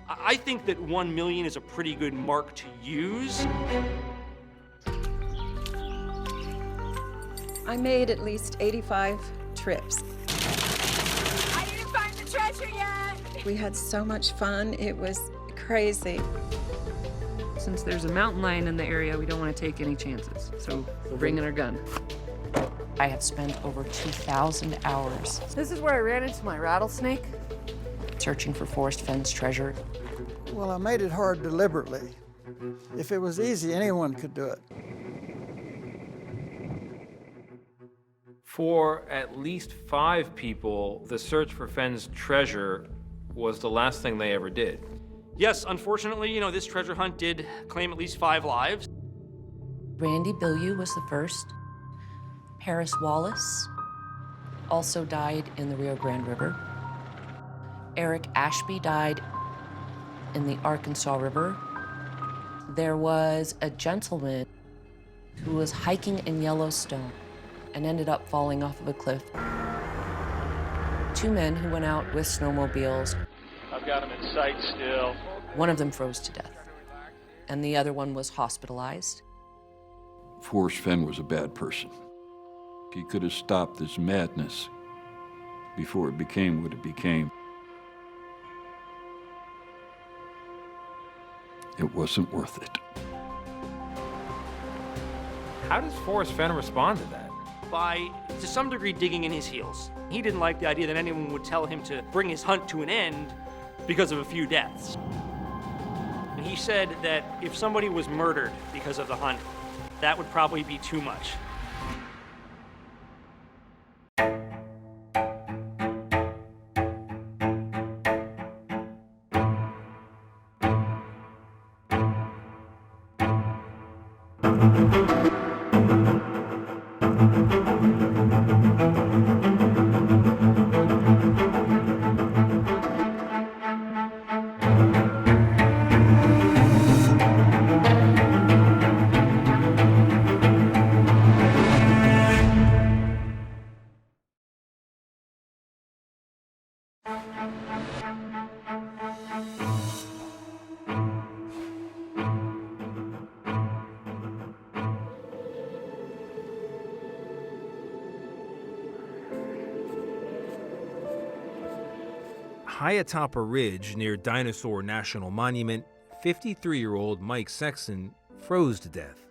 I think that 1 million is a pretty good mark to use. I made at least 85 trips. I didn't find the treasure yet! We had so much fun, it was crazy. Since there's a mountain lion in the area, we don't want to take any chances, so we're bringing our gun. I have spent over 2,000 hours This is where I ran into my rattlesnake. searching for Forrest Fenn's treasure. Well, I made it hard deliberately. If it was easy, anyone could do it. For at least 5 people, the search for Fenn's treasure was the last thing they ever did. Yes, unfortunately, this treasure hunt did claim at least 5 lives. Randy Bilyeu was the first. Paris Wallace also died in the Rio Grande River. Eric Ashby died in the Arkansas River. There was a gentleman who was hiking in Yellowstone and ended up falling off of a cliff. 2 men who went out with snowmobiles. I've got him in sight still. One of them froze to death, and the other one was hospitalized. Forrest Fenn was a bad person. He could have stopped this madness before it became what it became. It wasn't worth it. How does Forrest Fenn respond to that? By, to some degree, digging in his heels. He didn't like the idea that anyone would tell him to bring his hunt to an end because of a few deaths. And he said that if somebody was murdered because of the hunt, that would probably be too much. High atop a ridge near Dinosaur National Monument, 53-year-old Mike Sexton froze to death.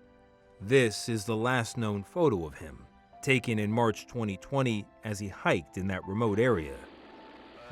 This is the last known photo of him, taken in March 2020 as he hiked in that remote area.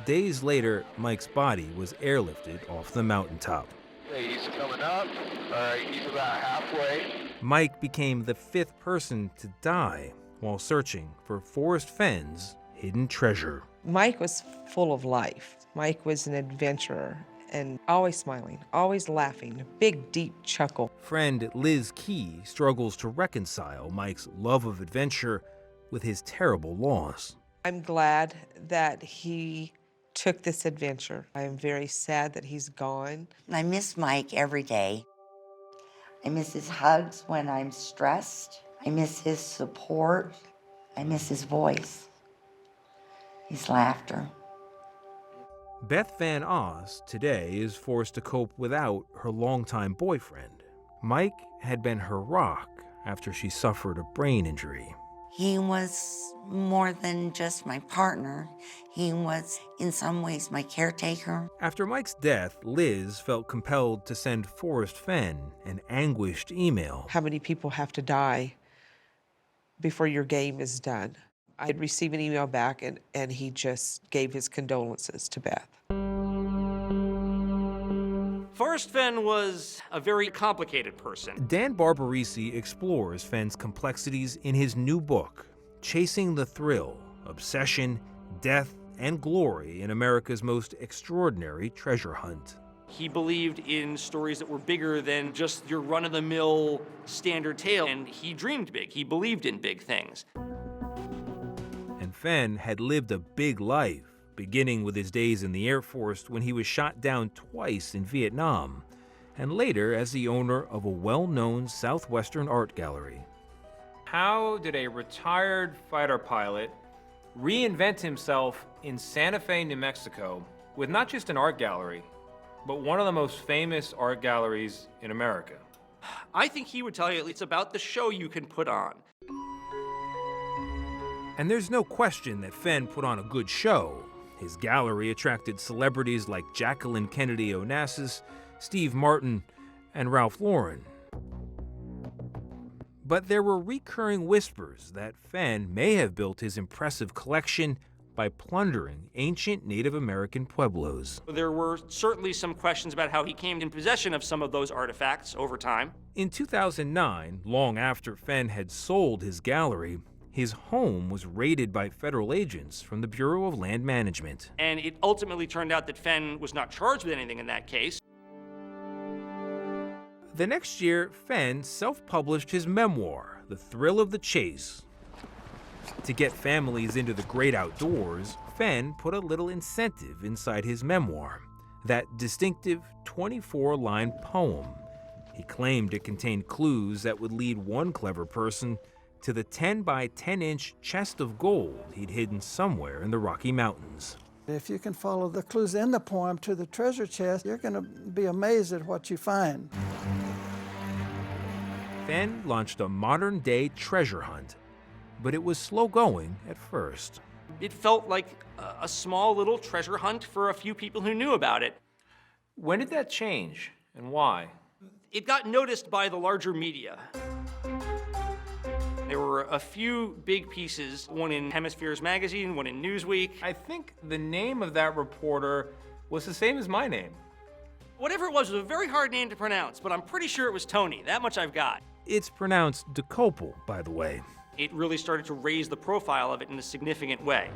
Days later, Mike's body was airlifted off the mountaintop. Hey, he's coming up. All right, he's about halfway. Mike became the 5th person to die while searching for Forrest Fenn's hidden treasure. Mike was full of life. Mike was an adventurer and always smiling, always laughing, a big, deep chuckle. Friend Liz Key struggles to reconcile Mike's love of adventure with his terrible loss. I'm glad that he took this adventure. I am very sad that he's gone. I miss Mike every day. I miss his hugs when I'm stressed. I miss his support. I miss his voice, his laughter. Beth Van Oss today is forced to cope without her longtime boyfriend. Mike had been her rock after she suffered a brain injury. He was more than just my partner. He was, in some ways, my caretaker. After Mike's death, Liz felt compelled to send Forrest Fenn an anguished email. How many people have to die before your game is done? I had received an email back, and he just gave his condolences to Beth. Forrest Fenn was a very complicated person. Dan Barbarisi explores Fenn's complexities in his new book, Chasing the Thrill, Obsession, Death, and Glory in America's Most Extraordinary Treasure Hunt. He believed in stories that were bigger than just your run-of-the-mill standard tale, and he dreamed big. He believed in big things. And Fenn had lived a big life, beginning with his days in the Air Force when he was shot down twice in Vietnam, and later as the owner of a well-known Southwestern art gallery. How did a retired fighter pilot reinvent himself in Santa Fe, New Mexico, with not just an art gallery, but one of the most famous art galleries in America? I think he would tell you it's about the show you can put on. And there's no question that Fenn put on a good show. His gallery attracted celebrities like Jacqueline Kennedy Onassis, Steve Martin, and Ralph Lauren. But there were recurring whispers that Fenn may have built his impressive collection by plundering ancient Native American pueblos. There were certainly some questions about how he came in possession of some of those artifacts over time. In 2009, long after Fenn had sold his gallery, his home was raided by federal agents from the Bureau of Land Management. And it ultimately turned out that Fenn was not charged with anything in that case. The next year, Fenn self-published his memoir, The Thrill of the Chase. To get families into the great outdoors, Fenn put a little incentive inside his memoir, that distinctive 24-line poem. He claimed it contained clues that would lead one clever person to the 10 by 10-inch chest of gold he'd hidden somewhere in the Rocky Mountains. If you can follow the clues in the poem to the treasure chest, you're going to be amazed at what you find. Fenn launched a modern-day treasure hunt, but it was slow going at first. It felt like a small little treasure hunt for a few people who knew about it. When did that change, and why? It got noticed by the larger media. There were a few big pieces, one in Hemispheres magazine, one in Newsweek. I think the name of that reporter was the same as my name. Whatever it was a very hard name to pronounce, but I'm pretty sure it was Tony. That much I've got. It's pronounced decopal, by the way. It really started to raise the profile of it in a significant way.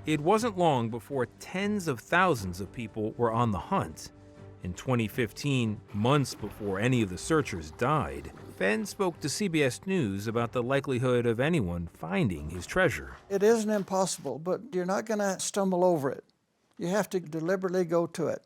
It wasn't long before tens of thousands of people were on the hunt. In 2015, months before any of the searchers died, Fenn spoke to CBS News about the likelihood of anyone finding his treasure. It isn't impossible, but you're not going to stumble over it. You have to deliberately go to it.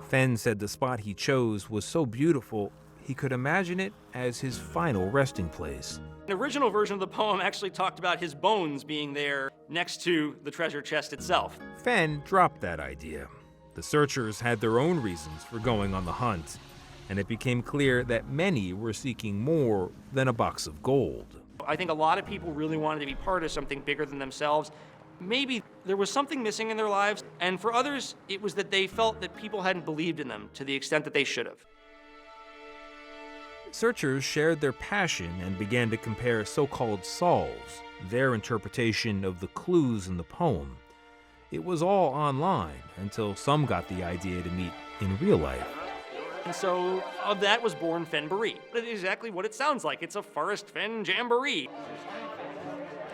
Fenn said the spot he chose was so beautiful, he could imagine it as his final resting place. The original version of the poem actually talked about his bones being there next to the treasure chest itself. Fenn dropped that idea. The searchers had their own reasons for going on the hunt, and it became clear that many were seeking more than a box of gold. I think a lot of people really wanted to be part of something bigger than themselves. Maybe there was something missing in their lives, and for others, it was that they felt that people hadn't believed in them to the extent that they should have. Searchers shared their passion and began to compare so-called solves, their interpretation of the clues in the poem. It was all online until some got the idea to meet in real life. And so of that was born Fennbaree. It's exactly what it sounds like. It's a Forrest Fenn jamboree.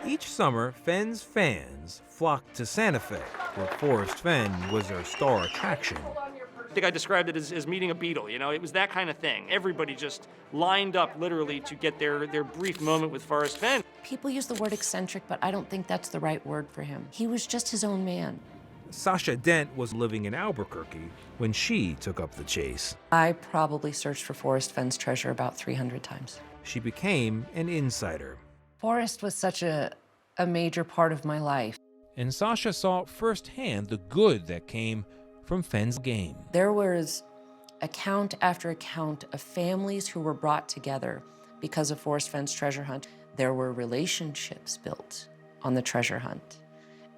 Each summer, Fenn's fans flocked to Santa Fe, where Forrest Fenn was their star attraction. I think I described it as meeting a Beatle, you know? It was that kind of thing. Everybody just lined up literally to get their brief moment with Forrest Fenn. People use the word eccentric, but I don't think that's the right word for him. He was just his own man. Sasha Dent was living in Albuquerque when she took up the chase. I probably searched for Forrest Fenn's treasure about 300 times. She became an insider. Forrest was such a major part of my life. And Sasha saw firsthand the good that came from Fenn's game. There was account after account of families who were brought together because of Forrest Fenn's treasure hunt. There were relationships built on the treasure hunt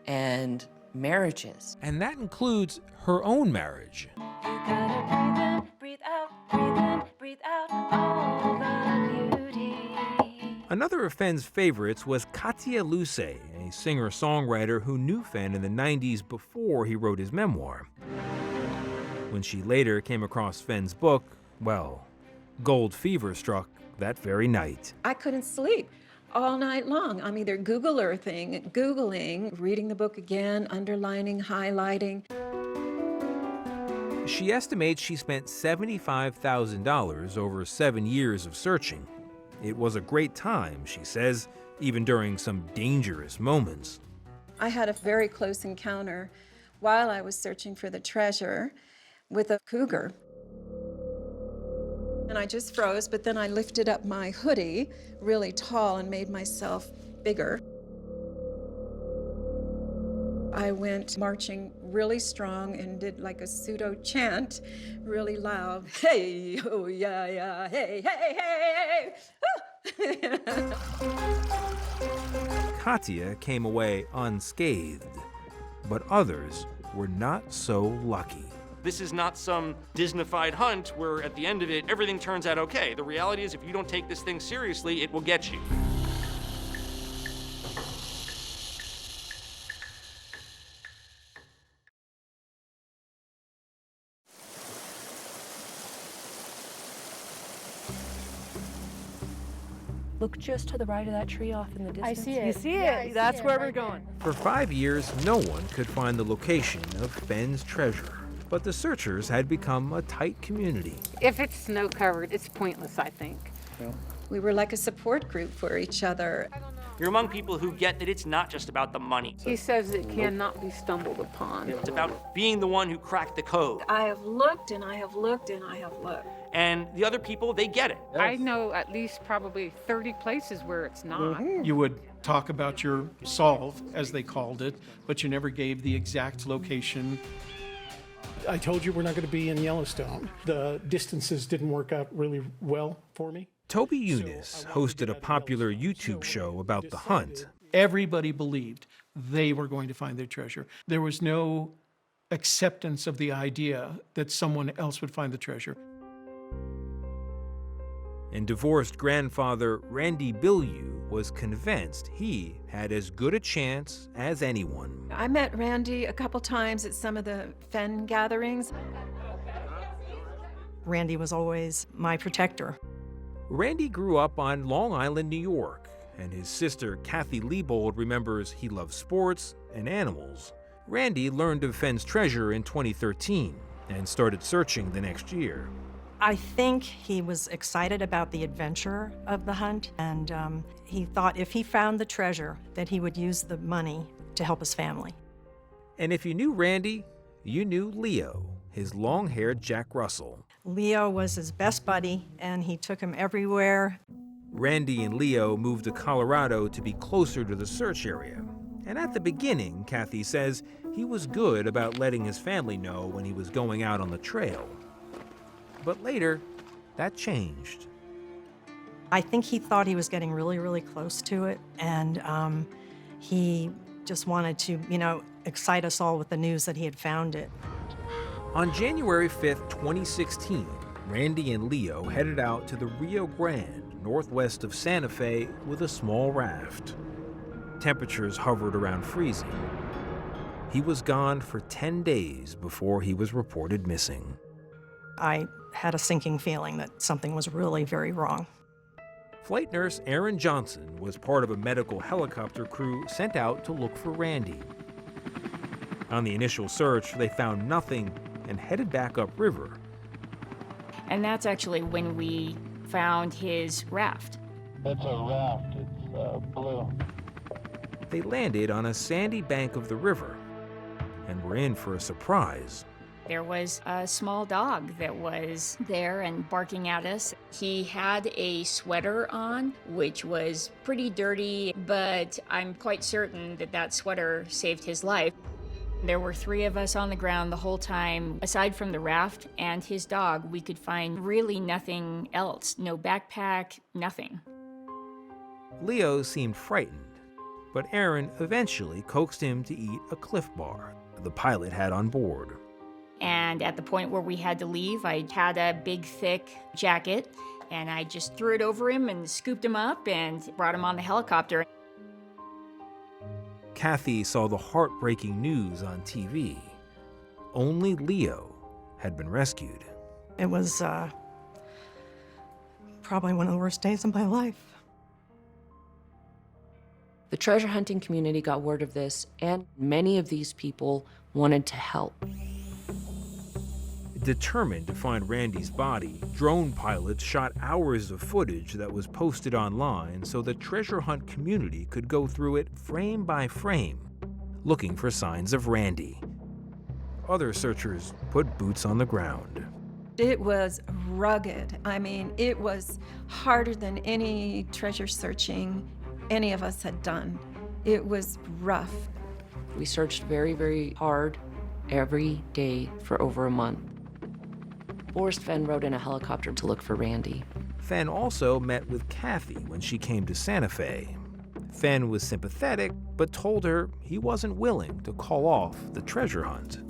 and marriages. And that includes her own marriage. You gotta breathe in, breathe out all the beauty. Another of Fenn's favorites was Katia Luce, a singer-songwriter who knew Fenn in the 90s before he wrote his memoir. When she later came across Fenn's book, well, gold fever struck that very night. I couldn't sleep all night long. I'm either Google Earthing, Googling, reading the book again, underlining, highlighting. She estimates she spent $75,000 over 7 years of searching. It was a great time, she says, even during some dangerous moments. I had a very close encounter while I was searching for the treasure with a cougar. And I just froze, but then I lifted up my hoodie really tall and made myself bigger. I went marching really strong and did like a pseudo chant really loud. Hey, oh yeah, yeah, hey, hey, hey, hey. Katia came away unscathed, but others were not so lucky. This is not some Disney-fied hunt where at the end of it, everything turns out okay. The reality is if you don't take this thing seriously, it will get you. Look just to the right of that tree off in the distance. I see it. You see it? Yeah, That's where we're right going. For 5 years, no one could find the location of Fenn's treasure, but the searchers had become a tight community. If it's snow covered, it's pointless, I think. We were like a support group for each other. You're among people who get that it's not just about the money. He says it cannot be stumbled upon. It's about being the one who cracked the code. I have looked and I have looked and I have looked. And the other people, they get it. I know at least probably 30 places where it's not. You would talk about your solve, as they called it, but you never gave the exact location. I told you we're not going to be in Yellowstone. The distances didn't work out really well for me. Toby Eunice hosted a popular YouTube show about the hunt. Everybody believed they were going to find their treasure. There was no acceptance of the idea that someone else would find the treasure. And divorced grandfather Randy Bilyeu was convinced he had as good a chance as anyone. I met Randy a couple times at some of the Fenn gatherings. Randy was always my protector. Randy grew up on Long Island, New York, and his sister Kathy Liebold remembers he loved sports and animals. Randy learned of Fenn's treasure in 2013 and started searching the next year. I think he was excited about the adventure of the hunt, and he thought if he found the treasure, that he would use the money to help his family. And if you knew Randy, you knew Leo, his long-haired Jack Russell. Leo was his best buddy, and he took him everywhere. Randy and Leo moved to Colorado to be closer to the search area. And at the beginning, Kathy says, he was good about letting his family know when he was going out on the trail. But later, that changed. I think he thought he was getting really, really close to it, and he just wanted to, excite us all with the news that he had found it. On January 5th, 2016, Randy and Leo headed out to the Rio Grande, northwest of Santa Fe, with a small raft. Temperatures hovered around freezing. He was gone for 10 days before he was reported missing. I had a sinking feeling that something was really very wrong. Flight nurse Erin Johnson was part of a medical helicopter crew sent out to look for Randy. On the initial search, they found nothing and headed back upriver. And that's actually when we found his raft. It's a raft. It's blue. They landed on a sandy bank of the river and were in for a surprise. There was a small dog that was there and barking at us. He had a sweater on, which was pretty dirty, but I'm quite certain that that sweater saved his life. There were 3 of us on the ground the whole time. Aside from the raft and his dog, we could find really nothing else. No backpack, nothing. Leo seemed frightened, but Erin eventually coaxed him to eat a Cliff Bar the pilot had on board. And at the point where we had to leave, I had a big, thick jacket, and I just threw it over him and scooped him up and brought him on the helicopter. Kathy saw the heartbreaking news on TV. Only Leo had been rescued. It was probably one of the worst days of my life. The treasure hunting community got word of this, and many of these people wanted to help. Determined to find Randy's body, drone pilots shot hours of footage that was posted online so the treasure hunt community could go through it frame by frame, looking for signs of Randy. Other searchers put boots on the ground. It was rugged. I mean, it was harder than any treasure searching any of us had done. It was rough. We searched very, very hard every day for over a month. Forrest Fenn rode in a helicopter to look for Randy. Fenn also met with Kathy when she came to Santa Fe. Fenn was sympathetic, but told her he wasn't willing to call off the treasure hunt.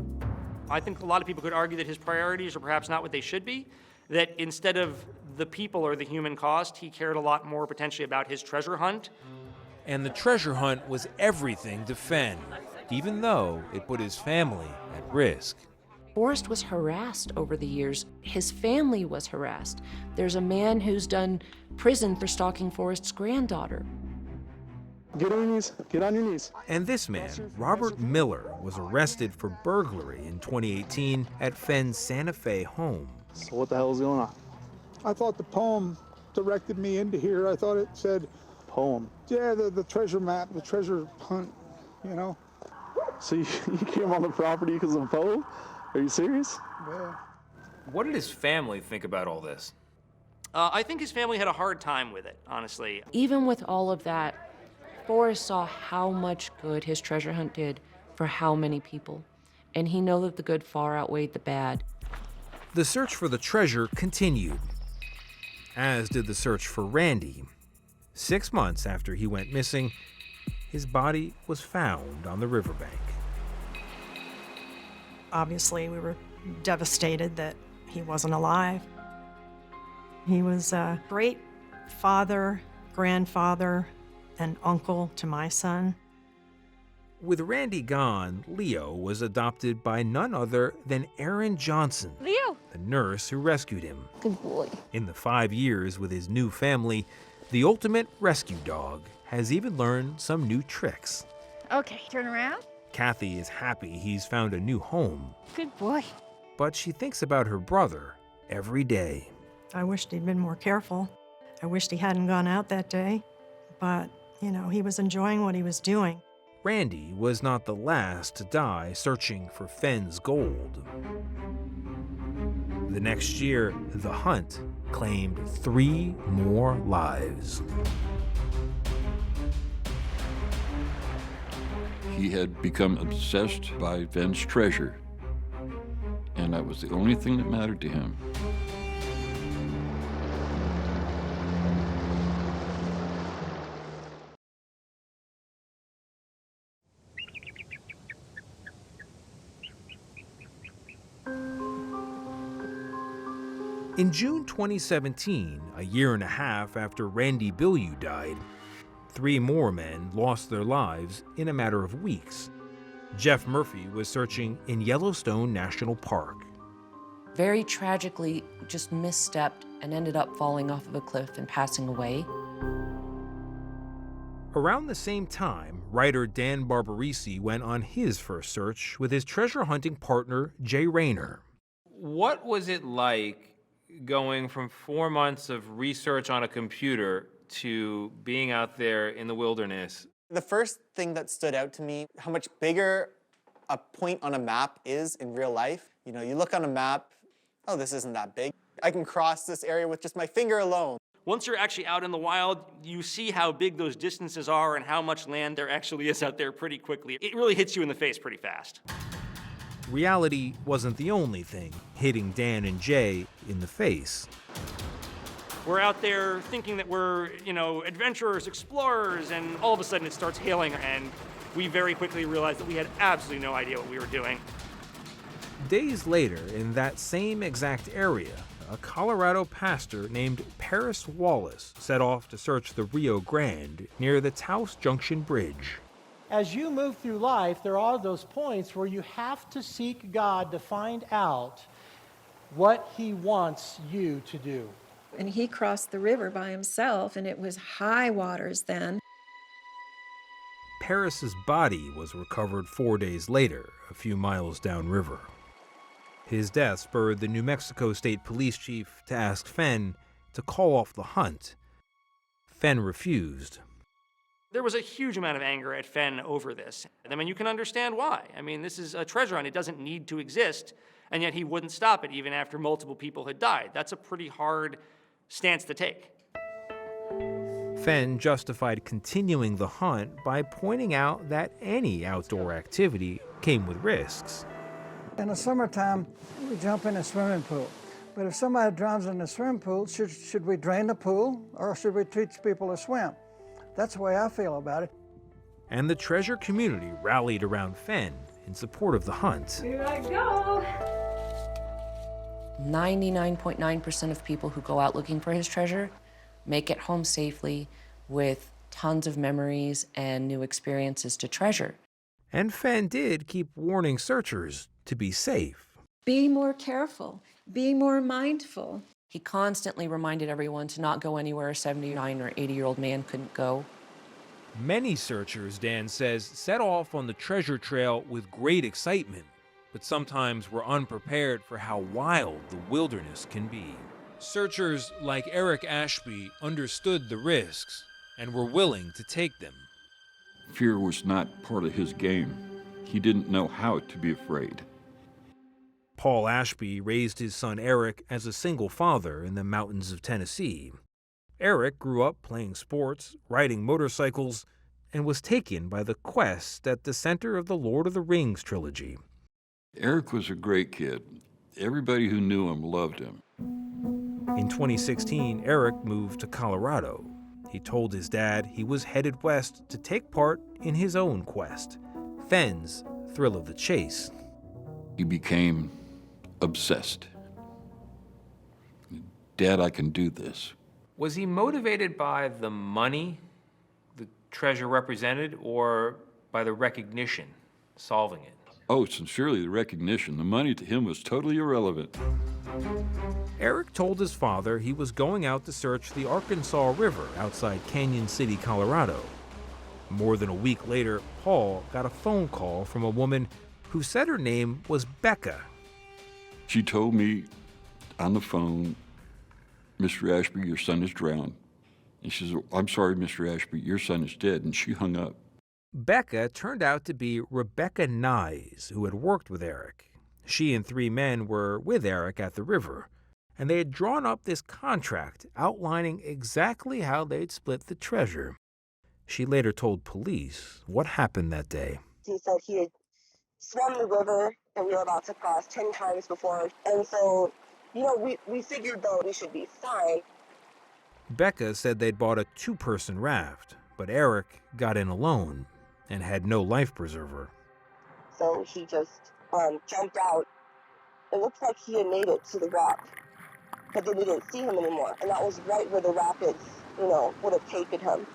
I think a lot of people could argue that his priorities are perhaps not what they should be, that instead of the people or the human cost, he cared a lot more potentially about his treasure hunt. And the treasure hunt was everything to Fenn, even though it put his family at risk. Forrest was harassed over the years. His family was harassed. There's a man who's done prison for stalking Forrest's granddaughter. Get on your knees. Get on your knees. And this man, Robert Miller, was arrested for burglary in 2018 at Fenn's Santa Fe home. So what the hell is going on? I thought the poem directed me into here. I thought it said... Poem? Yeah, the treasure map, the treasure hunt, you know. So you came on the property because of a poem? Are you serious? Yeah. What did his family think about all this? I think his family had a hard time with it, honestly. Even with all of that, Forrest saw how much good his treasure hunt did for how many people. and he knew that the good far outweighed the bad. The search for the treasure continued, as did the search for Randy. 6 months after he went missing, his body was found on the riverbank. Obviously, we were devastated that he wasn't alive. He was a great father, grandfather, and uncle to my son. With Randy gone, Leo was adopted by none other than Aaron Johnson, Leo! the nurse who rescued him. Good boy. In the 5 years with his new family, the ultimate rescue dog has even learned some new tricks. Okay, turn around. Kathy is happy he's found a new home, Good boy. but she thinks about her brother every day. I wished he'd been more careful. I wished he hadn't gone out that day, but, you know, he was enjoying what he was doing. Randy was not the last to die searching for Fenn's gold. The next year, the hunt claimed 3 more lives. He had become obsessed by Fenn's treasure, and that was the only thing that mattered to him. In June 2017, a year and a half after Randy Bilyeu died, 3 more men lost their lives in a matter of weeks. Jeff Murphy was searching in Yellowstone National Park. Very tragically, just misstepped and ended up falling off of a cliff and passing away. Around the same time, writer Dan Barbarisi went on his first search with his treasure hunting partner, Jay Rayner. What was it like going from 4 months of research on a computer to being out there in the wilderness? The first thing that stood out to me, how much bigger a point on a map is in real life. You know, you look on a map, oh, this isn't that big. I can cross this area with just my finger alone. Once you're actually out in the wild, you see how big those distances are and how much land there actually is out there pretty quickly. It really hits you in the face pretty fast. Reality wasn't the only thing hitting Dan and Jay in the face. We're out there thinking that we're, adventurers, explorers, and all of a sudden it starts hailing, and we very quickly realized that we had absolutely no idea what we were doing. Days later, in that same exact area, a Colorado pastor named Paris Wallace set off to search the Rio Grande near the Taos Junction Bridge. As you move through life, there are those points where you have to seek God to find out what He wants you to do. And he crossed the river by himself, and it was high waters then. Paris's body was recovered 4 days later, a few miles downriver. His death spurred the New Mexico State Police Chief to ask Fenn to call off the hunt. Fenn refused. There was a huge amount of anger at Fenn over this. I mean, you can understand why. I mean, this is a treasure hunt. It doesn't need to exist, and yet he wouldn't stop it even after multiple people had died. That's a pretty hard stance to take. Fenn justified continuing the hunt by pointing out that any outdoor activity came with risks. In the summertime, we jump in a swimming pool. But if somebody drowns in the swimming pool, should we drain the pool or should we teach people to swim? That's the way I feel about it. And the treasure community rallied around Fenn in support of the hunt. Here I go. 99.9% of people who go out looking for his treasure make it home safely with tons of memories and new experiences to treasure. And Fenn did keep warning searchers to be safe. Be more careful. Be more mindful. He constantly reminded everyone to not go anywhere a 79 or 80-year-old man couldn't go. Many searchers, Dan says, set off on the treasure trail with great excitement, but sometimes were unprepared for how wild the wilderness can be. Searchers like Eric Ashby understood the risks and were willing to take them. Fear was not part of his game. He didn't know how to be afraid. Paul Ashby raised his son Eric as a single father in the mountains of Tennessee. Eric grew up playing sports, riding motorcycles, and was taken by the quest at the center of the Lord of the Rings trilogy. Eric was a great kid. Everybody who knew him loved him. In 2016, Eric moved to Colorado. He told his dad he was headed west to take part in his own quest, Fenn's thrill of the chase. He became obsessed. Dad, I can do this. Was he motivated by the money the treasure represented, or by the recognition, solving it? Oh, sincerely, the recognition. The money to him was totally irrelevant. Eric told his father he was going out to search the Arkansas River outside Canyon City, Colorado. More than a week later, Paul got a phone call from a woman who said her name was Becca. She told me on the phone, Mr. Ashby, your son is drowned. And she says, I'm sorry, Mr. Ashby, your son is dead. And she hung up. Becca turned out to be Rebecca Nyes, who had worked with Eric. She and 3 men were with Eric at the river, and they had drawn up this contract outlining exactly how they'd split the treasure. She later told police what happened that day. He said he had swum the river that we were about to cross 10 times before, and so, we figured, though, we should be fine. Becca said they'd bought a 2-person raft, but Eric got in alone and had no life preserver. So he just jumped out. It looked like he had made it to the rock, but then we didn't see him anymore, and that was right where the rapids, would have taken him.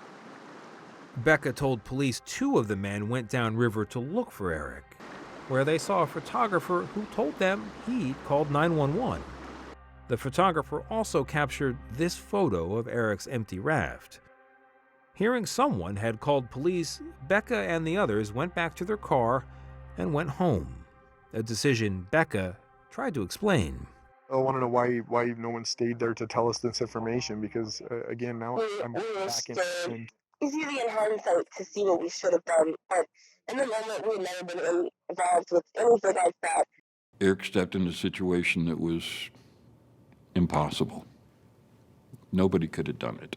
Becca told police 2 of the men went downriver to look for Eric, where they saw a photographer who told them he'd called 911. The photographer also captured this photo of Eric's empty raft. Hearing someone had called police, Becca and the others went back to their car and went home, a decision Becca tried to explain. I want to know why no one stayed there to tell us this information, because, again, now I'm back in. It's easy in hindsight to see what we should have done, but in the moment, we had never been involved with anything like that. Eric stepped into a situation that was impossible. Nobody could have done it.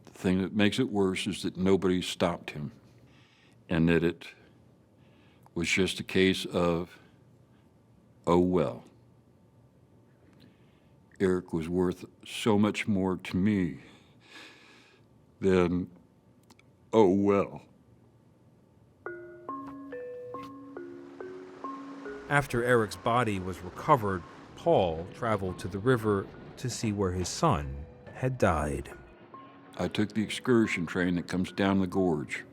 The thing that makes it worse is that nobody stopped him, and that it was just a case of, oh well. Eric was worth so much more to me than, oh well. After Eric's body was recovered, Paul traveled to the river to see where his son had died. I took the excursion train that comes down the gorge,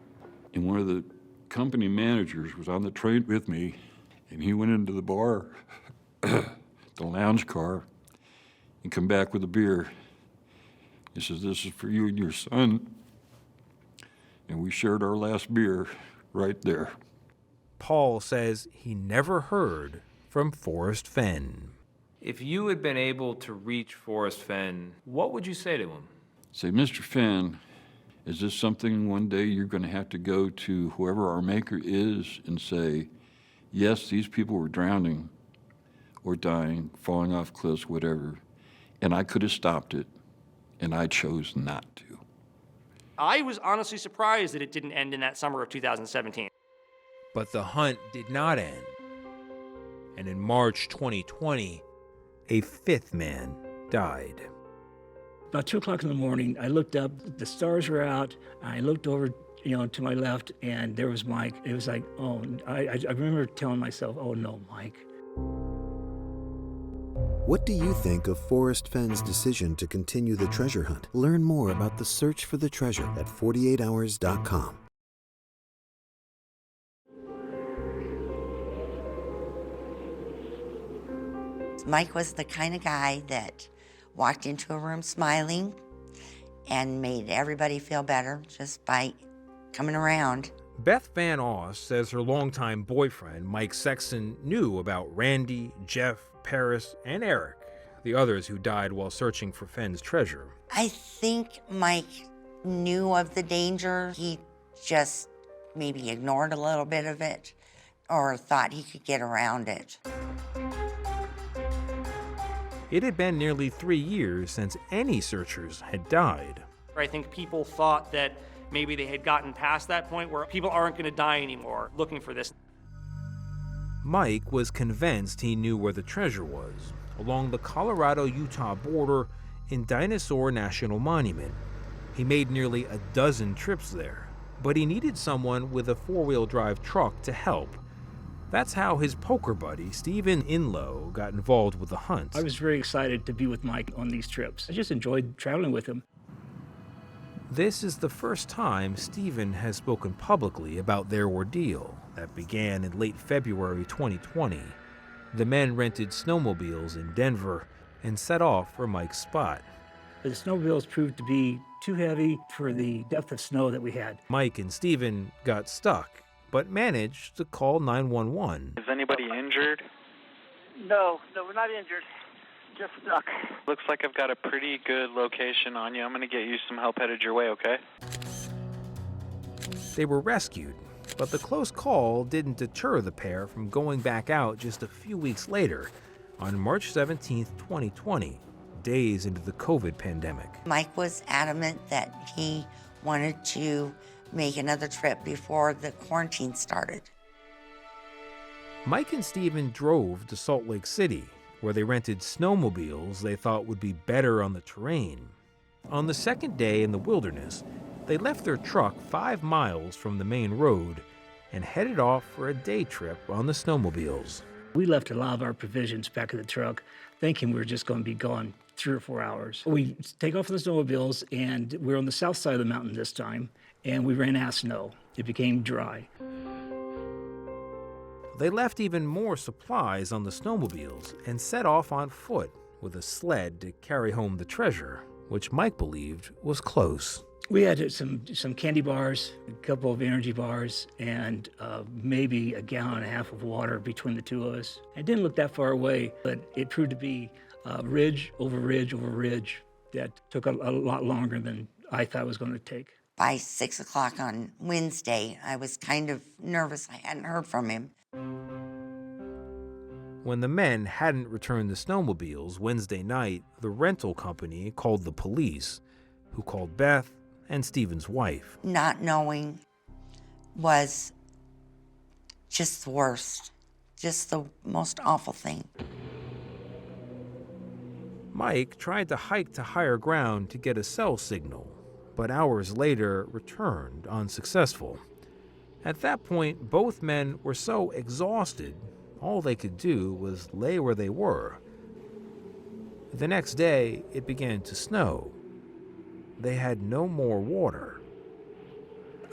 and one of the company managers was on the train with me, and he went into the bar, the lounge car, and come back with a beer. He says, this is for you and your son. And we shared our last beer right there. Paul says he never heard from Forrest Fenn. If you had been able to reach Forrest Fenn, what would you say to him? Say, Mr. Fenn, is this something one day you're going to have to go to whoever our maker is and say, yes, these people were drowning or dying, falling off cliffs, whatever, and I could have stopped it, and I chose not to. I was honestly surprised that it didn't end in that summer of 2017. But the hunt did not end. And in March 2020, a 5th man died. About 2 o'clock in the morning, I looked up, the stars were out, I looked over, to my left, and there was Mike. It was like, oh, I remember telling myself, oh no, Mike. What do you think of Forrest Fenn's decision to continue the treasure hunt? Learn more about the search for the treasure at 48hours.com. Mike was the kind of guy that walked into a room smiling and made everybody feel better just by coming around. Beth Van Oss says her longtime boyfriend, Mike Sexton, knew about Randy, Jeff, Paris, and Eric, the others who died while searching for Fenn's treasure. I think Mike knew of the danger. He just maybe ignored a little bit of it or thought he could get around it. It had been nearly 3 years since any searchers had died. I think people thought that maybe they had gotten past that point where people aren't going to die anymore looking for this. Mike was convinced he knew where the treasure was, along the Colorado-Utah border in Dinosaur National Monument. He made nearly a dozen trips there, but he needed someone with a four-wheel drive truck to help. That's how his poker buddy, Stephen Inlow, got involved with the hunt. I was very excited to be with Mike on these trips. I just enjoyed traveling with him. This is the first time Stephen has spoken publicly about their ordeal that began in late February 2020. The men rented snowmobiles in Denver and set off for Mike's spot. The snowmobiles proved to be too heavy for the depth of snow that we had. Mike and Stephen got stuck, but managed to call 911. Is anybody injured? No, we're not injured. Just stuck. Looks like I've got a pretty good location on you. I'm going to get you some help headed your way, okay? They were rescued, but the close call didn't deter the pair from going back out just a few weeks later, on March 17, 2020, days into the COVID pandemic. Mike was adamant that he wanted to make another trip before the quarantine started. Mike and Stephen drove to Salt Lake City, where they rented snowmobiles they thought would be better on the terrain. On the second day in the wilderness, they left their truck 5 miles from the main road and headed off for a day trip on the snowmobiles. We left a lot of our provisions back in the truck, thinking we were just going to be gone 3 or 4 hours. We take off on the snowmobiles, and we're on the south side of the mountain this time, and we ran out of snow. It became dry. They left even more supplies on the snowmobiles and set off on foot with a sled to carry home the treasure, which Mike believed was close. We had some candy bars, a couple of energy bars, and maybe a gallon and a half of water between the two of us. It didn't look that far away, but it proved to be ridge over ridge over ridge that took a lot longer than I thought it was going to take. By 6 o'clock on Wednesday, I was kind of nervous. I hadn't heard from him. When the men hadn't returned the snowmobiles Wednesday night, the rental company called the police, who called Beth and Stephen's wife. Not knowing was just the worst, just the most awful thing. Mike tried to hike to higher ground to get a cell signal, but hours later returned unsuccessful. At that point, both men were so exhausted, all they could do was lay where they were. The next day, it began to snow. They had no more water.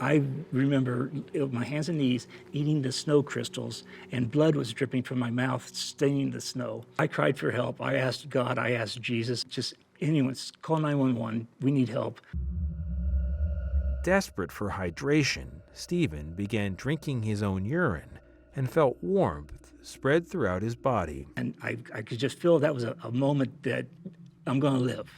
I remember my hands and knees eating the snow crystals, and blood was dripping from my mouth, staining the snow. I cried for help. I asked God, I asked Jesus, just anyone, call 911, we need help. Desperate for hydration, Stephen began drinking his own urine and felt warmth spread throughout his body. And I could just feel that was a moment that I'm going to live.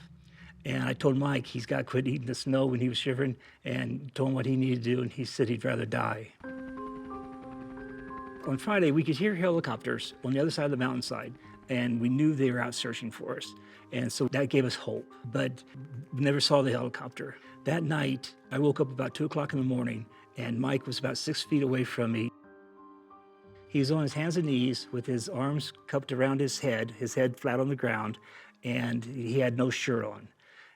And I told Mike he's got to quit eating the snow when he was shivering, and told him what he needed to do, and he said he'd rather die. On Friday, we could hear helicopters on the other side of the mountainside, and we knew they were out searching for us. And so that gave us hope, but we never saw the helicopter. That night, I woke up about 2 o'clock in the morning, and Mike was about 6 feet away from me. He was on his hands and knees with his arms cupped around his head flat on the ground, and he had no shirt on.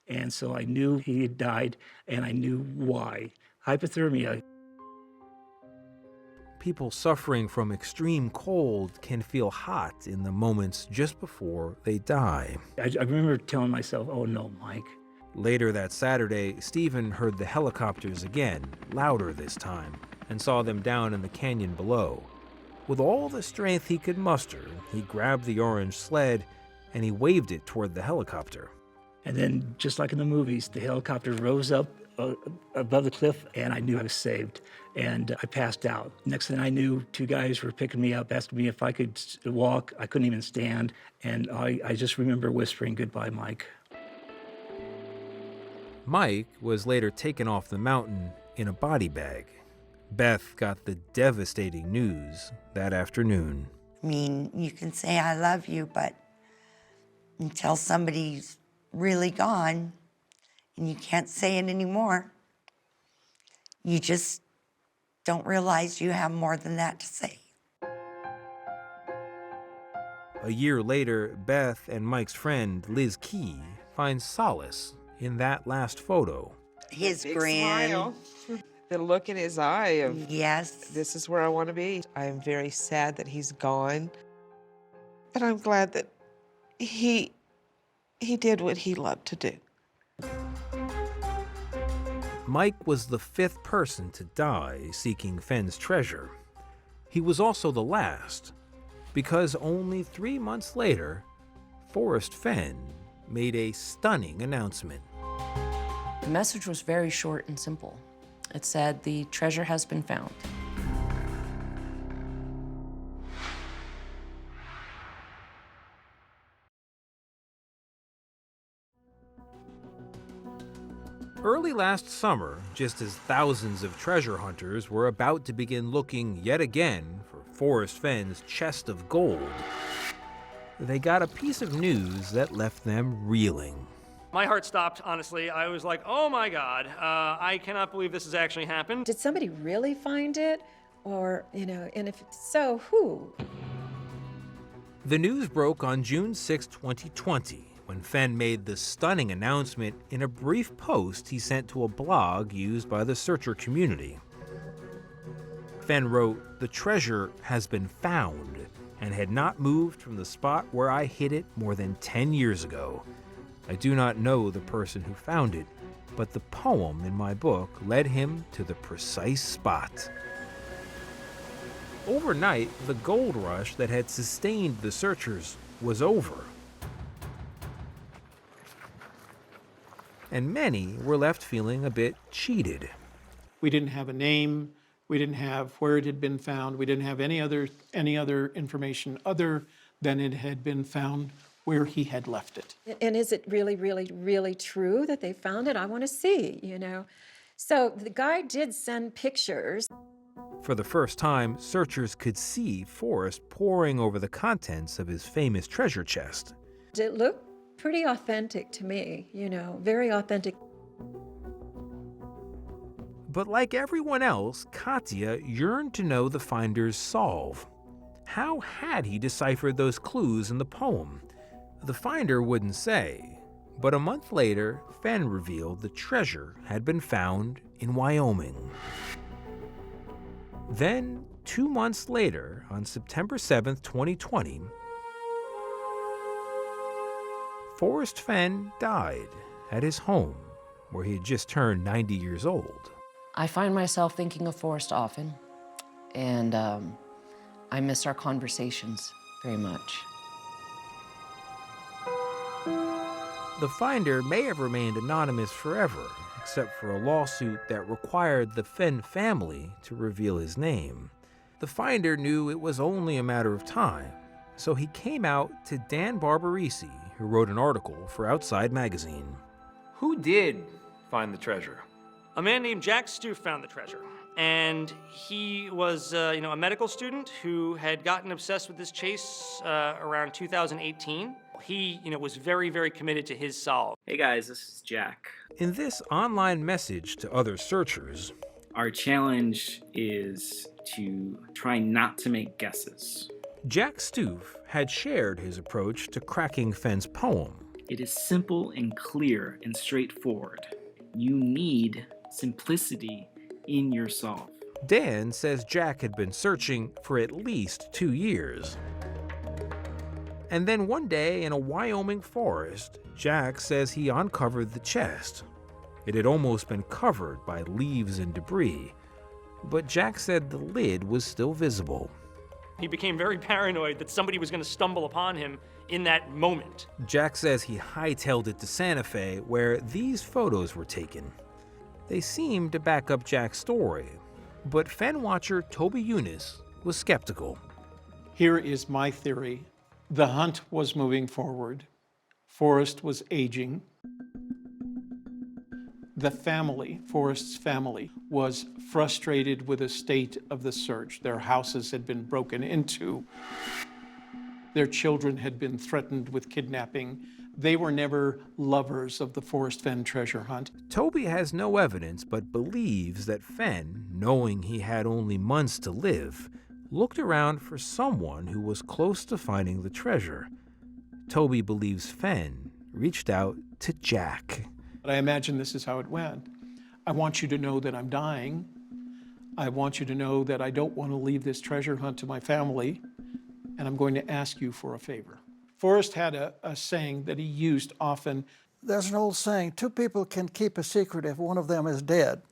And so I knew he had died, and I knew why. Hypothermia. People suffering from extreme cold can feel hot in the moments just before they die. I remember telling myself, oh no, Mike. Later that Saturday, Stephen heard the helicopters again, louder this time, and saw them down in the canyon below. With all the strength he could muster, he grabbed the orange sled and he waved it toward the helicopter. And then, just like in the movies, the helicopter rose up above the cliff, and I knew I was saved. And I passed out. Next thing I knew, 2 guys were picking me up, asking me if I could walk. I couldn't even stand. And I just remember whispering, "Goodbye, Mike." Mike was later taken off the mountain in a body bag. Beth got the devastating news that afternoon. I mean, you can say I love you, but until somebody's really gone and you can't say it anymore, you just don't realize you have more than that to say. A year later, Beth and Mike's friend, Liz Key, find solace in that last photo. His Big grin. smile. The look in his eye of, yes, this is where I want to be. I'm very sad that he's gone, but I'm glad that he did what he loved to do. Mike was the 5th person to die seeking Fenn's treasure. He was also the last, because only 3 months later, Forrest Fenn made a stunning announcement. The message was very short and simple. It said, "The treasure has been found." Early last summer, just as thousands of treasure hunters were about to begin looking yet again for Forrest Fenn's chest of gold, they got a piece of news that left them reeling. My heart stopped, honestly. I was like, oh my God, I cannot believe this has actually happened. Did somebody really find it? Or, and if so, who? The news broke on June 6, 2020, when Fenn made the stunning announcement in a brief post he sent to a blog used by the searcher community. Fenn wrote, "The treasure has been found and had not moved from the spot where I hid it more than 10 years ago. I do not know the person who found it, but the poem in my book led him to the precise spot." Overnight, the gold rush that had sustained the searchers was over. And many were left feeling a bit cheated. We didn't have a name. We didn't have where it had been found. We didn't have any other information other than it had been found where he had left it. And is it really, really, really true that they found it? I want to see, So the guy did send pictures. For the first time, searchers could see Forrest poring over the contents of his famous treasure chest. It looked pretty authentic to me, very authentic. But like everyone else, Katya yearned to know the finder's solve. How had he deciphered those clues in the poem? The finder wouldn't say, but a month later, Fenn revealed the treasure had been found in Wyoming. Then, 2 months later, on September 7th, 2020, Forrest Fenn died at his home, where he had just turned 90 years old. I find myself thinking of Forrest often, and I miss our conversations very much. The finder may have remained anonymous forever, except for a lawsuit that required the Fenn family to reveal his name. The finder knew it was only a matter of time, so he came out to Dan Barbarisi, who wrote an article for Outside Magazine. Who did find the treasure? A man named Jack Stoof found the treasure. And he was, a medical student who had gotten obsessed with this chase around 2018. He, was very, very committed to his solve. Hey guys, this is Jack. In this online message to other searchers, our challenge is to try not to make guesses. Jack Stoof had shared his approach to cracking Fenn's poem. It is simple and clear and straightforward. You need simplicity in your solve. Dan says Jack had been searching for at least 2 years. And then one day in a Wyoming forest, Jack says he uncovered the chest. It had almost been covered by leaves and debris, but Jack said the lid was still visible. He became very paranoid that somebody was going to stumble upon him in that moment. Jack says he hightailed it to Santa Fe, where these photos were taken. They seemed to back up Jack's story, but Fenn watcher Toby Eunice was skeptical. Here is my theory. The hunt was moving forward. Forrest was aging. The family, Forrest's family, was frustrated with the state of the search. Their houses had been broken into. Their children had been threatened with kidnapping. They were never lovers of the Forrest Fenn treasure hunt. Toby has no evidence but believes that Fenn, knowing he had only months to live, looked around for someone who was close to finding the treasure. Toby believes Fenn reached out to Jack. But I imagine this is how it went. I want you to know that I'm dying. I want you to know that I don't want to leave this treasure hunt to my family, and I'm going to ask you for a favor. Forrest had a saying that he used often. There's an old saying, 2 people can keep a secret if one of them is dead.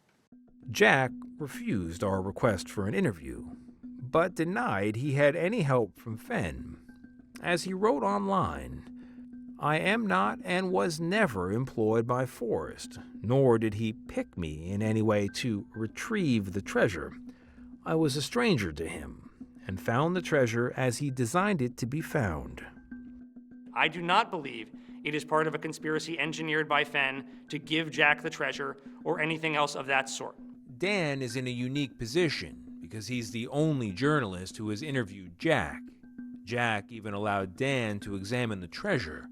Jack refused our request for an interview, but denied he had any help from Fenn. As he wrote online, "I am not and was never employed by Forrest, nor did he pick me in any way to retrieve the treasure. I was a stranger to him and found the treasure as he designed it to be found." I do not believe it is part of a conspiracy engineered by Fenn to give Jack the treasure or anything else of that sort. Dan is in a unique position because he's the only journalist who has interviewed Jack. Jack even allowed Dan to examine the treasure.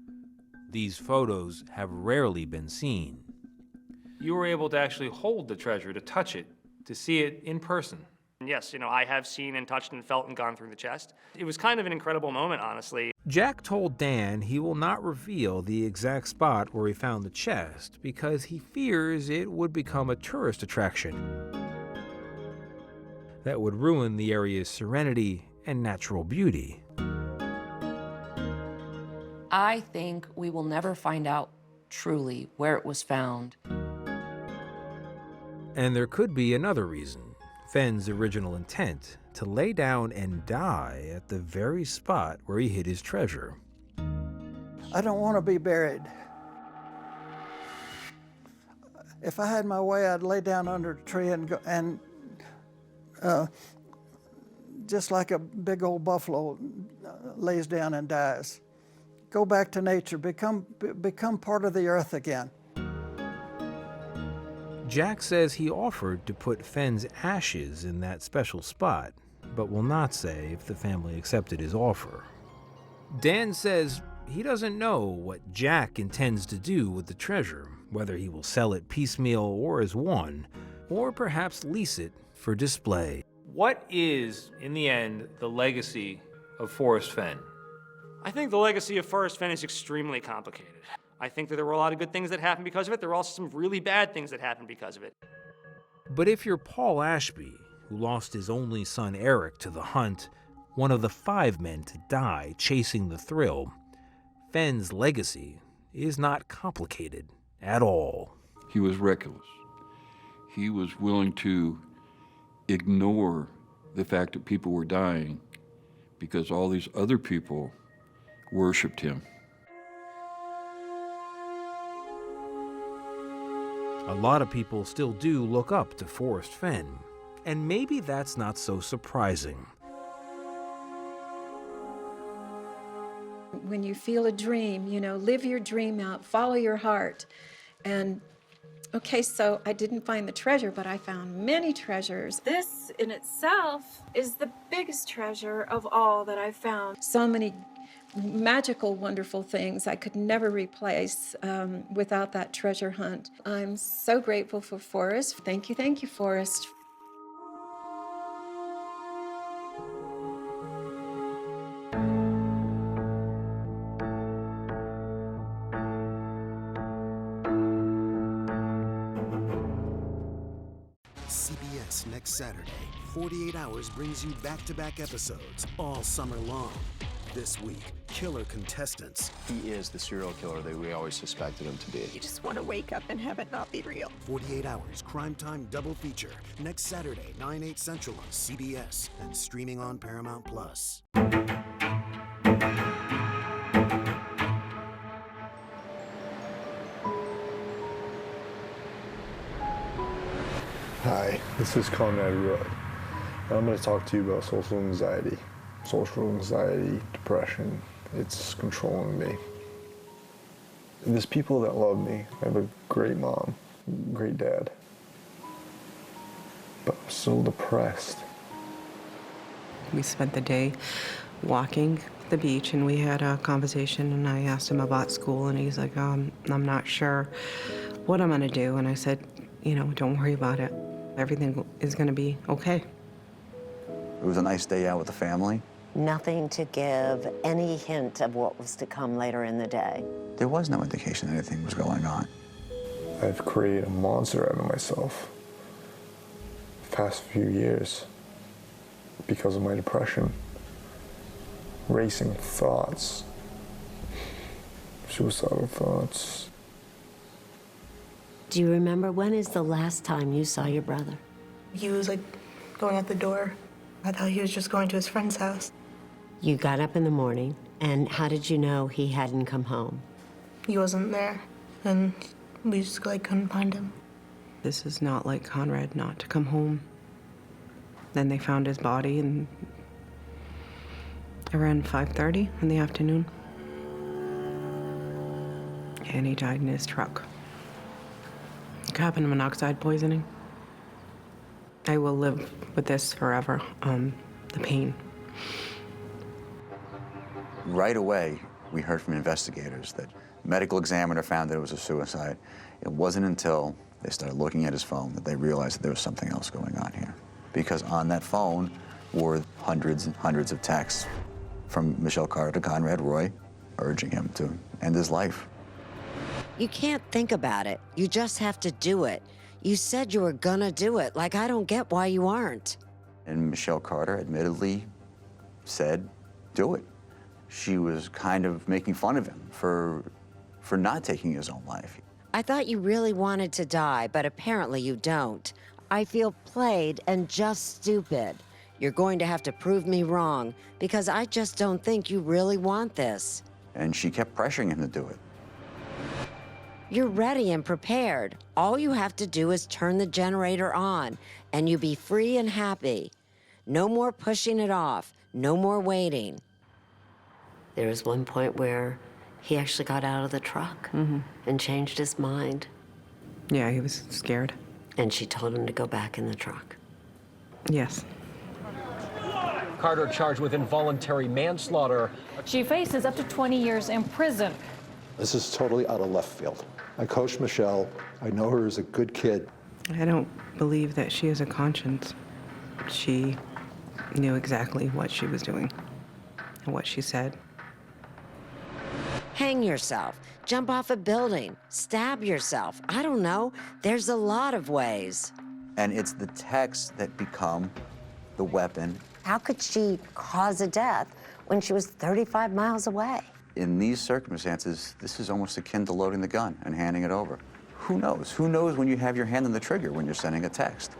These photos have rarely been seen. You were able to actually hold the treasure, to touch it, to see it in person. Yes, I have seen and touched and felt and gone through the chest. It was kind of an incredible moment, honestly. Jack told Dan he will not reveal the exact spot where he found the chest because he fears it would become a tourist attraction that would ruin the area's serenity and natural beauty. I think we will never find out truly where it was found. And there could be another reason. Fenn's original intent to lay down and die at the very spot where he hid his treasure. I don't want to be buried. If I had my way, I'd lay down under a tree and go, just like a big old buffalo lays down and dies. Go back to nature, become part of the earth again. Jack says he offered to put Fenn's ashes in that special spot, but will not say if the family accepted his offer. Dan says he doesn't know what Jack intends to do with the treasure, whether he will sell it piecemeal or as one, or perhaps lease it for display. What is, in the end, the legacy of Forrest Fenn? I think the legacy of Forrest Fenn is extremely complicated. I think that there were a lot of good things that happened because of it. There were also some really bad things that happened because of it. But if you're Paul Ashby, who lost his only son Eric to the hunt, one of the 5 men to die chasing the thrill, Fenn's legacy is not complicated at all. He was reckless. He was willing to ignore the fact that people were dying because all these other people worshipped him. A lot of people still do look up to Forrest Fenn, and maybe that's not so surprising. When you feel a dream, live your dream out, follow your heart. And okay, so I didn't find the treasure, but I found many treasures. This in itself is the biggest treasure of all that I've found. So many magical, wonderful things I could never replace without that treasure hunt. I'm so grateful for Forrest. Thank you, Forrest. CBS next Saturday. 48 Hours brings you back-to-back episodes all summer long. This week, killer contestants. He is the serial killer that we always suspected him to be. You just want to wake up and have it not be real. 48 Hours Crime Time double feature next Saturday, 9/8 Central on CBS and streaming on Paramount+. Hi, this is Conrad Rudd. I'm going to talk to you about social anxiety. Social anxiety, depression, it's controlling me. There's people that love me. I have a great mom, great dad. But I'm so depressed. We spent the day walking the beach and we had a conversation and I asked him about school and he's like, I'm not sure what I'm gonna do. And I said, don't worry about it. Everything is gonna be okay. It was a nice day out with the family. Nothing to give any hint of what was to come later in the day. There was no indication anything was going on. I've created a monster out of myself the past few years because of my depression. Racing thoughts, suicidal thoughts. Do you remember when is the last time you saw your brother? He was like going out the door. I thought he was just going to his friend's house. You got up in the morning, and how did you know he hadn't come home? He wasn't there, and we just like couldn't find him. This is not like Conrad not to come home. Then they found his body and around 5:30 in the afternoon. And he died in his truck. Carbon monoxide poisoning. I will live with this forever, the pain. Right away, we heard from investigators that the medical examiner found that it was a suicide. It wasn't until they started looking at his phone that they realized that there was something else going on here. Because on that phone were hundreds and hundreds of texts from Michelle Carter to Conrad Roy urging him to end his life. You can't think about it. You just have to do it. You said you were gonna do it. Like, I don't get why you aren't. And Michelle Carter admittedly said, do it. She was kind of making fun of him for not taking his own life. I thought you really wanted to die, but apparently you don't. I feel played and just stupid. You're going to have to prove me wrong, because I just don't think you really want this. And she kept pressuring him to do it. You're ready and prepared. All you have to do is turn the generator on, and you be free and happy. No more pushing it off. No more waiting. There was one point where he actually got out of the truck and changed his mind. Yeah, he was scared. And she told him to go back in the truck. Yes. Carter charged with involuntary manslaughter. She faces up to 20 years in prison. This is totally out of left field. I coached Michelle. I know her as a good kid. I don't believe that she has a conscience. She knew exactly what she was doing and what she said. Hang yourself, jump off a building, stab yourself. I don't know. There's a lot of ways. And it's the texts that become the weapon. How could she cause a death when she was 35 miles away? In these circumstances, this is almost akin to loading the gun and handing it over. Who knows? Who knows when you have your hand on the trigger when you're sending a text?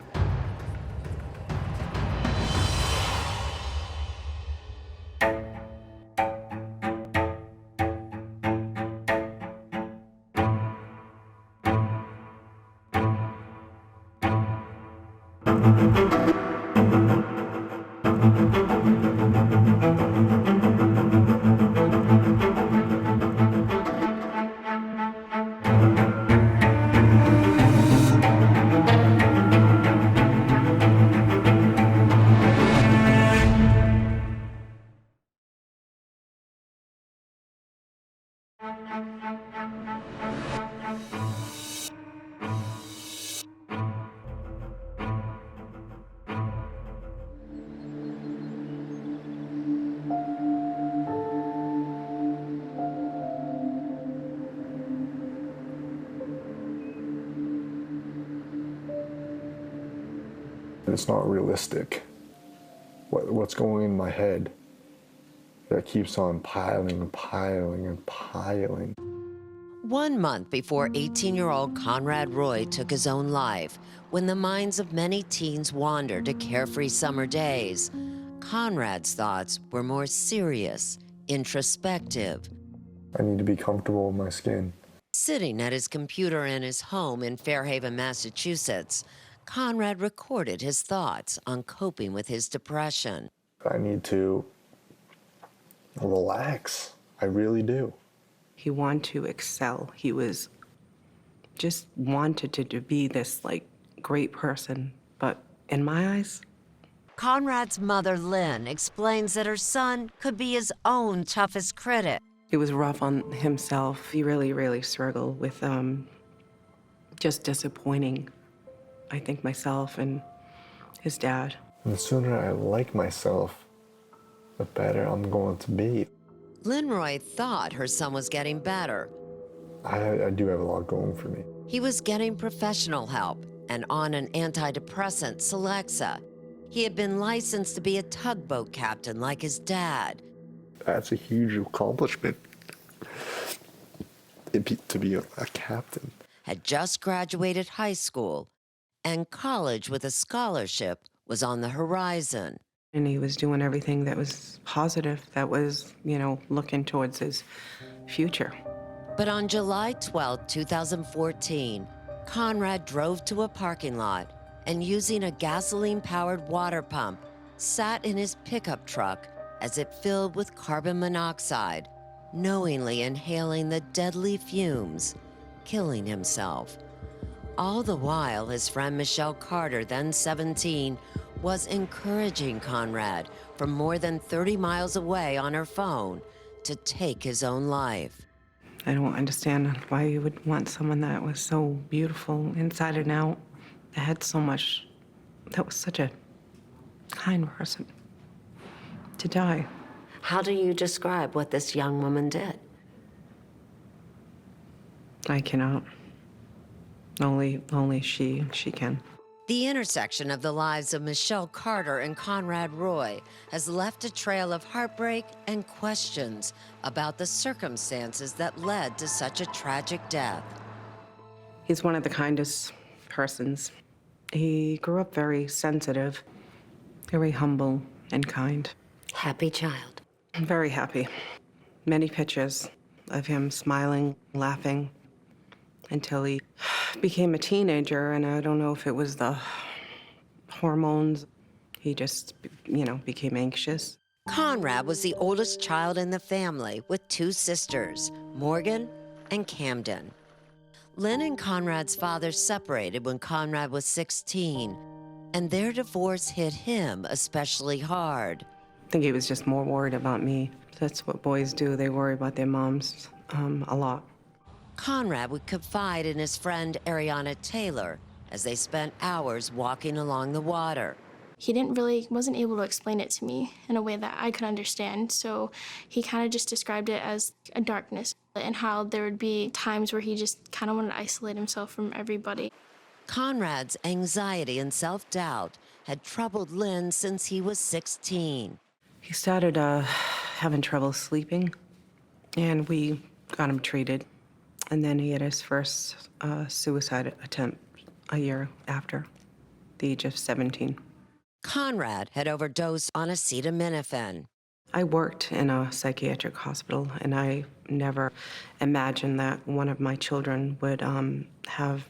It's not realistic. What's going in my head that keeps on piling and piling and piling. 1 month before 18-year-old Conrad Roy took his own life, when the minds of many teens wander to carefree summer days, Conrad's thoughts were more serious, introspective. I need to be comfortable in my skin. Sitting at his computer in his home in Fairhaven, Massachusetts, Conrad recorded his thoughts on coping with his depression. I need to relax. I really do. He wanted to excel. He was just wanted to be this like great person, but in my eyes. Conrad's mother, Lynn, explains that her son could be his own toughest critic. It was rough on himself. He really, really struggled with just disappointing, I think, myself and his dad. And the sooner I like myself, the better I'm going to be. Linroy thought her son was getting better. I do have a lot going for me. He was getting professional help and on an antidepressant, Celexa. He had been licensed to be a tugboat captain like his dad. That's a huge accomplishment, to be a captain. Had just graduated high school, and college with a scholarship was on the horizon. And he was doing everything that was positive, that was, looking towards his future. But on July 12, 2014, Conrad drove to a parking lot and, using a gasoline-powered water pump, sat in his pickup truck as it filled with carbon monoxide, knowingly inhaling the deadly fumes, killing himself. All the while, his friend Michelle Carter, then 17, was encouraging Conrad from more than 30 miles away on her phone to take his own life. I don't understand why you would want someone that was so beautiful inside and out, that had so much, that was such a kind person, to die. How do you describe what this young woman did? I cannot. Only she can. The intersection of the lives of Michelle Carter and Conrad Roy has left a trail of heartbreak and questions about the circumstances that led to such a tragic death. He's one of the kindest persons. He grew up very sensitive, very humble and kind. Happy child. Very happy. Many pictures of him smiling, laughing, until he became a teenager, and I don't know if it was the hormones. He just, became anxious. Conrad was the oldest child in the family with two sisters, Morgan and Camden. Lynn and Conrad's father separated when Conrad was 16, and their divorce hit him especially hard. I think he was just more worried about me. That's what boys do. They worry about their moms a lot. Conrad would confide in his friend Ariana Taylor as they spent hours walking along the water. He wasn't able to explain it to me in a way that I could understand, so he kind of just described it as a darkness and how there would be times where he just kind of wanted to isolate himself from everybody. Conrad's anxiety and self-doubt had troubled Lynn since he was 16. He started having trouble sleeping, and we got him treated. And then he had his first suicide attempt a year after, the age of 17. Conrad had overdosed on acetaminophen. I worked in a psychiatric hospital, and I never imagined that one of my children would have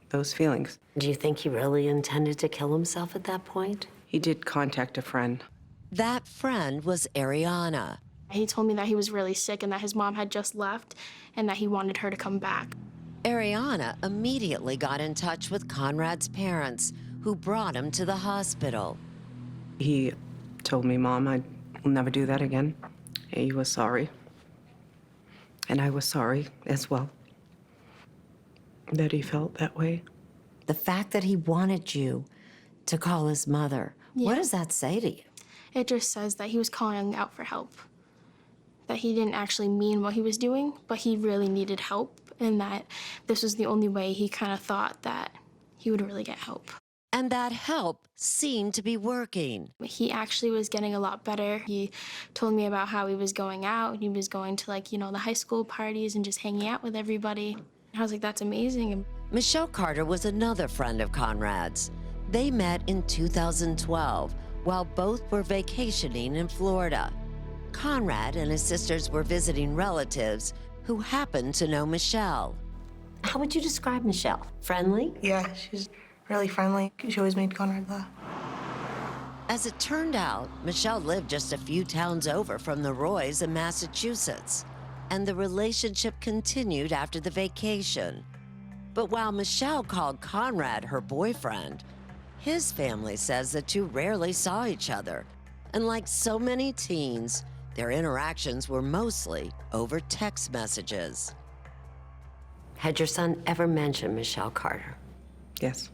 those feelings. Do you think he really intended to kill himself at that point? He did contact a friend. That friend was Ariana. He told me that he was really sick and that his mom had just left and that he wanted her to come back. Ariana immediately got in touch with Conrad's parents, who brought him to the hospital. He told me, Mom, I will never do that again. He was sorry. And I was sorry as well that he felt that way. The fact that he wanted you to call his mother, what does that say to you? It just says that he was calling out for help. That he didn't actually mean what he was doing, but he really needed help, and that this was the only way he kind of thought that he would really get help. And that help seemed to be working. He actually was getting a lot better. He told me about how he was going out, and he was going to the high school parties and just hanging out with everybody. I was like, that's amazing. Michelle Carter was another friend of Conrad's. They met in 2012 while both were vacationing in Florida. Conrad and his sisters were visiting relatives who happened to know Michelle. How would you describe Michelle? Friendly? Yeah, she's really friendly. She always made Conrad laugh. As it turned out, Michelle lived just a few towns over from the Roys in Massachusetts, and the relationship continued after the vacation. But while Michelle called Conrad her boyfriend, his family says the two rarely saw each other, and like so many teens, their interactions were mostly over text messages. Had your son ever mentioned Michelle Carter? Yes.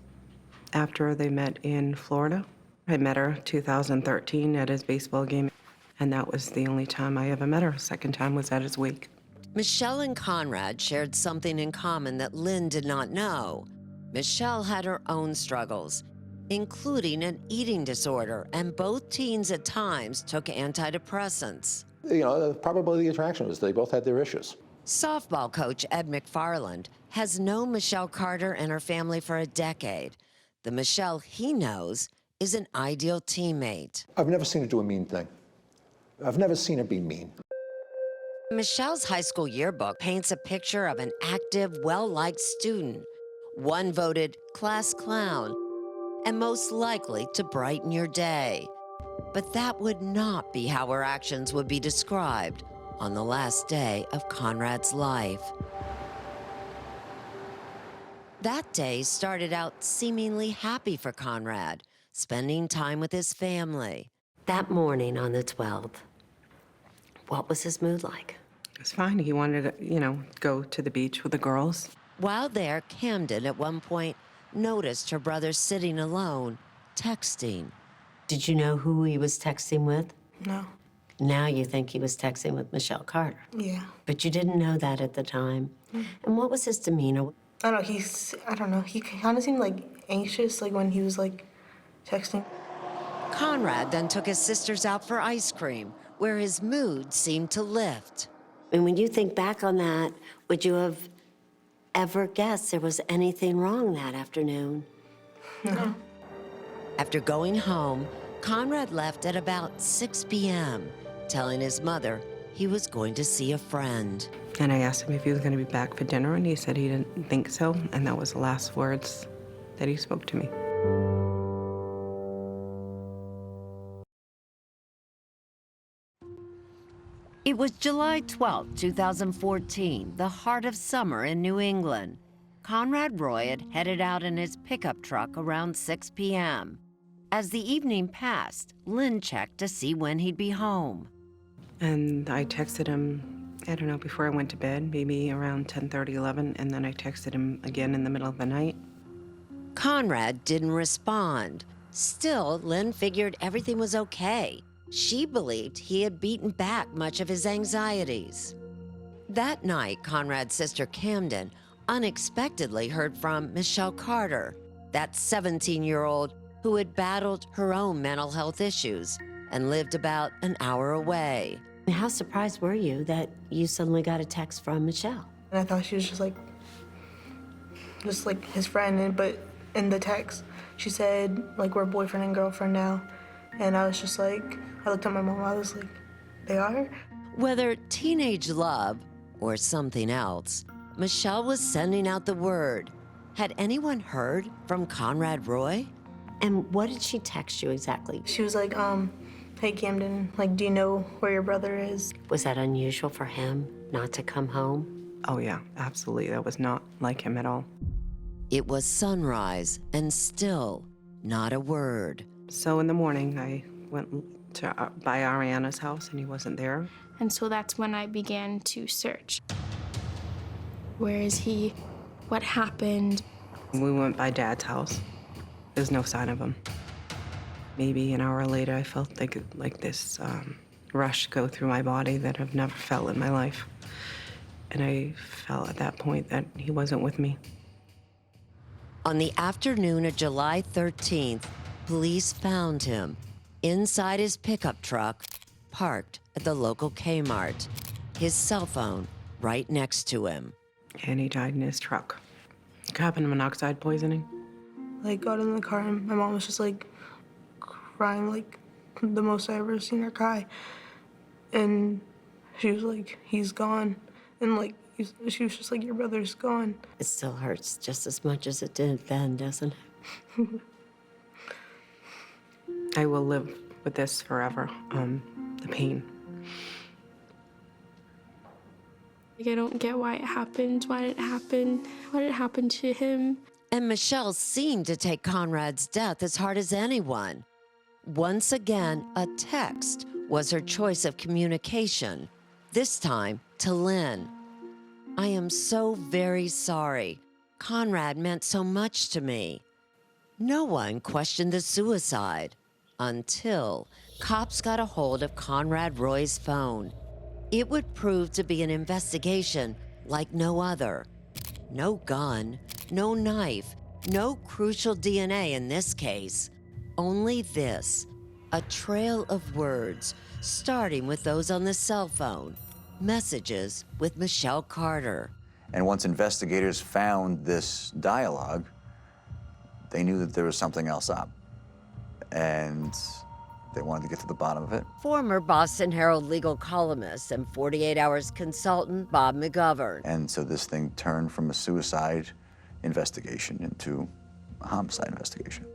After they met in Florida, I met her 2013 at his baseball game, and that was the only time I ever met her. Second time was at his wake. Michelle and Conrad shared something in common that Lynn did not know. Michelle had her own struggles, including an eating disorder, and both teens at times took antidepressants. You know, probably the attraction was they both had their issues. Softball coach Ed McFarland has known Michelle Carter and her family for a decade. The Michelle he knows is an ideal teammate. I've never seen her do a mean thing. I've never seen her be mean. Michelle's high school yearbook paints a picture of an active, well-liked student, one voted class clown, and most likely to brighten your day. But that would not be how her actions would be described on the last day of Conrad's life. That day started out seemingly happy for Conrad, spending time with his family. That morning on the 12th, what was his mood like? It was fine. He wanted to, go to the beach with the girls. While there, Camden at one point noticed her brother sitting alone, texting. Did you know who he was texting with? No. Now you think he was texting with Michelle Carter. Yeah. But you didn't know that at the time. And what was his demeanor? I don't know, he kind of seemed like anxious, like when he was like texting. Conrad then took his sisters out for ice cream, where his mood seemed to lift. And when you think back on that, would you have ever guessed there was anything wrong that afternoon? No. After going home, Conrad left at about 6 p.m., telling his mother he was going to see a friend. And I asked him if he was going to be back for dinner, and he said he didn't think so, and that was the last words that he spoke to me. It was July 12, 2014, the heart of summer in New England. Conrad Roy had headed out in his pickup truck around 6 p.m. As the evening passed, Lynn checked to see when he'd be home. And I texted him, I don't know, before I went to bed, maybe around 10:30, 11, and then I texted him again in the middle of the night. Conrad didn't respond. Still, Lynn figured everything was okay. She believed he had beaten back much of his anxieties. That night, Conrad's sister Camden unexpectedly heard from Michelle Carter, that 17-year-old who had battled her own mental health issues and lived about an hour away. How surprised were you that you suddenly got a text from Michelle? And I thought she was just like his friend, but in the text, she said, like, we're boyfriend and girlfriend now. And I was just like, I looked at my mom, I was like, they are? Whether teenage love or something else, Michelle was sending out the word. Had anyone heard from Conrad Roy? And what did she text you exactly? She was like, hey Camden, like, do you know where your brother is? Was that unusual for him not to come home? Oh yeah, absolutely. That was not like him at all. It was sunrise and still not a word. So in the morning, I went to by Ariana's house and he wasn't there. And so that's when I began to search. Where is he? What happened? We went by Dad's house. There's no sign of him. Maybe an hour later, I felt like this rush go through my body that I've never felt in my life. And I felt at that point that he wasn't with me. On the afternoon of July 13th, police found him inside his pickup truck, parked at the local Kmart, his cell phone right next to him. And he died in his truck. Carbon monoxide poisoning. Like, got in the car and my mom was just like crying, like the most I ever seen her cry. And she was like, he's gone. And like, she was just like, your brother's gone. It still hurts just as much as it did then, doesn't it? I will live with this forever, the pain. Like, I don't get why it happened. Why did it happen? Why did it happen to him? And Michelle seemed to take Conrad's death as hard as anyone. Once again, a text was her choice of communication, this time to Lynn. I am so very sorry. Conrad meant so much to me. No one questioned the suicide. Until cops got a hold of Conrad Roy's phone. It would prove to be an investigation like no other. No gun, no knife, no crucial DNA in this case. Only this, a trail of words, starting with those on the cell phone. Messages with Michelle Carter. And once investigators found this dialogue, they knew that there was something else up. And they wanted to get to the bottom of it. Former Boston Herald legal columnist and 48 Hours consultant Bob McGovern. And so this thing turned from a suicide investigation into a homicide investigation.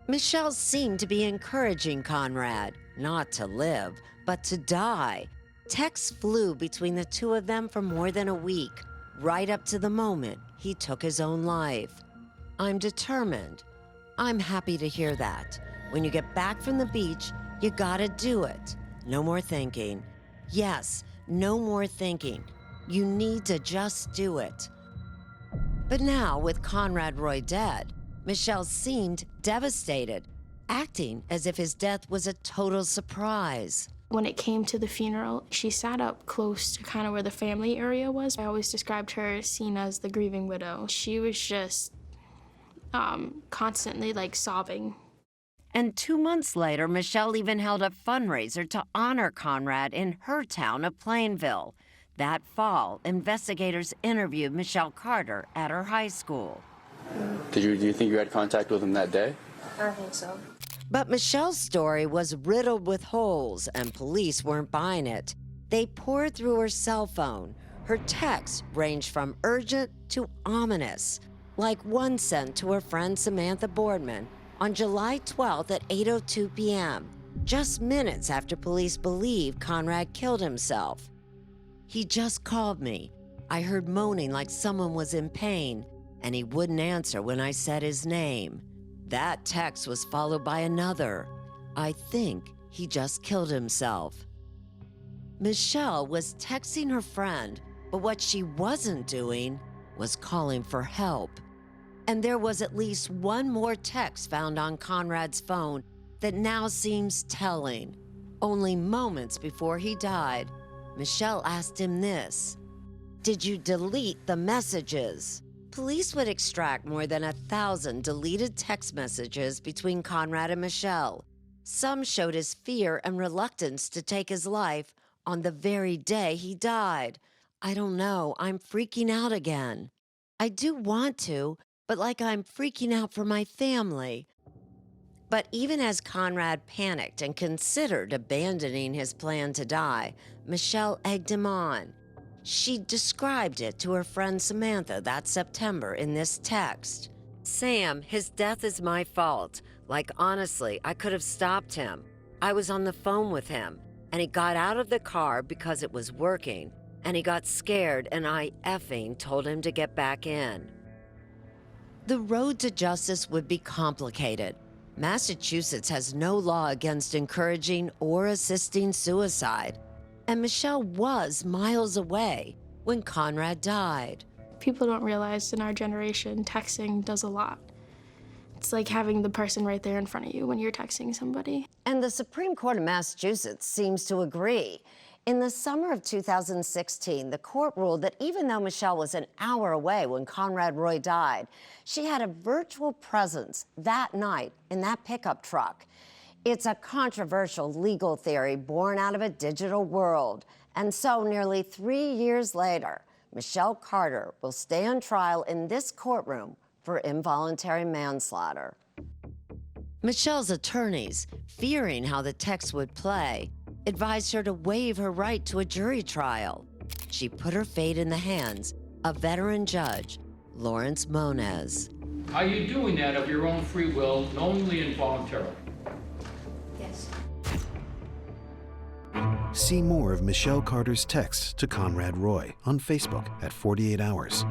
Michelle seemed to be encouraging Conrad not to live, but to die. Texts flew between the two of them for more than a week, right up to the moment he took his own life. I'm determined. I'm happy to hear that. When you get back from the beach, you gotta do it. No more thinking. Yes, no more thinking. You need to just do it. But now, with Conrad Roy dead, Michelle seemed devastated, acting as if his death was a total surprise. When it came to the funeral, she sat up close to kind of where the family area was. I always described her as seen as the grieving widow. She was just constantly like sobbing. And 2 months later, Michelle even held a fundraiser to honor Conrad in her town of Plainville. That fall, investigators interviewed Michelle Carter at her high school. Do you think you had contact with him that day? I think so. But Michelle's story was riddled with holes, and police weren't buying it. They poured through her cell phone. Her texts ranged from urgent to ominous, like one sent to her friend Samantha Boardman on July 12th at 8:02 p.m., just minutes after police believed Conrad killed himself. He just called me. I heard moaning like someone was in pain, and he wouldn't answer when I said his name. That text was followed by another. I think he just killed himself. Michelle was texting her friend, but what she wasn't doing was calling for help. And there was at least one more text found on Conrad's phone that now seems telling. Only moments before he died, Michelle asked him this: "Did you delete the messages?" Police would extract more than 1,000 deleted text messages between Conrad and Michelle. Some showed his fear and reluctance to take his life on the very day he died. I don't know, I'm freaking out again. I do want to, but like I'm freaking out for my family. But even as Conrad panicked and considered abandoning his plan to die, Michelle egged him on. She described it to her friend Samantha that September in this text. "Sam, his death is my fault. Like, honestly, I could have stopped him. I was on the phone with him, and he got out of the car because it was working, and he got scared, and I effing told him to get back in." The road to justice would be complicated. Massachusetts has no law against encouraging or assisting suicide. And Michelle was miles away when Conrad died. People don't realize in our generation, texting does a lot. It's like having the person right there in front of you when you're texting somebody. And the Supreme Court of Massachusetts seems to agree. In the summer of 2016, the court ruled that even though Michelle was an hour away when Conrad Roy died, she had a virtual presence that night in that pickup truck. It's a controversial legal theory born out of a digital world. And so nearly 3 years later, Michelle Carter will stand trial in this courtroom for involuntary manslaughter. Michelle's attorneys, fearing how the text would play, advised her to waive her right to a jury trial. She put her fate in the hands of veteran judge Lawrence Moniz. Are you doing that of your own free will, knowingly and voluntarily? Yes. See more of Michelle Carter's texts to Conrad Roy on Facebook at 48 Hours.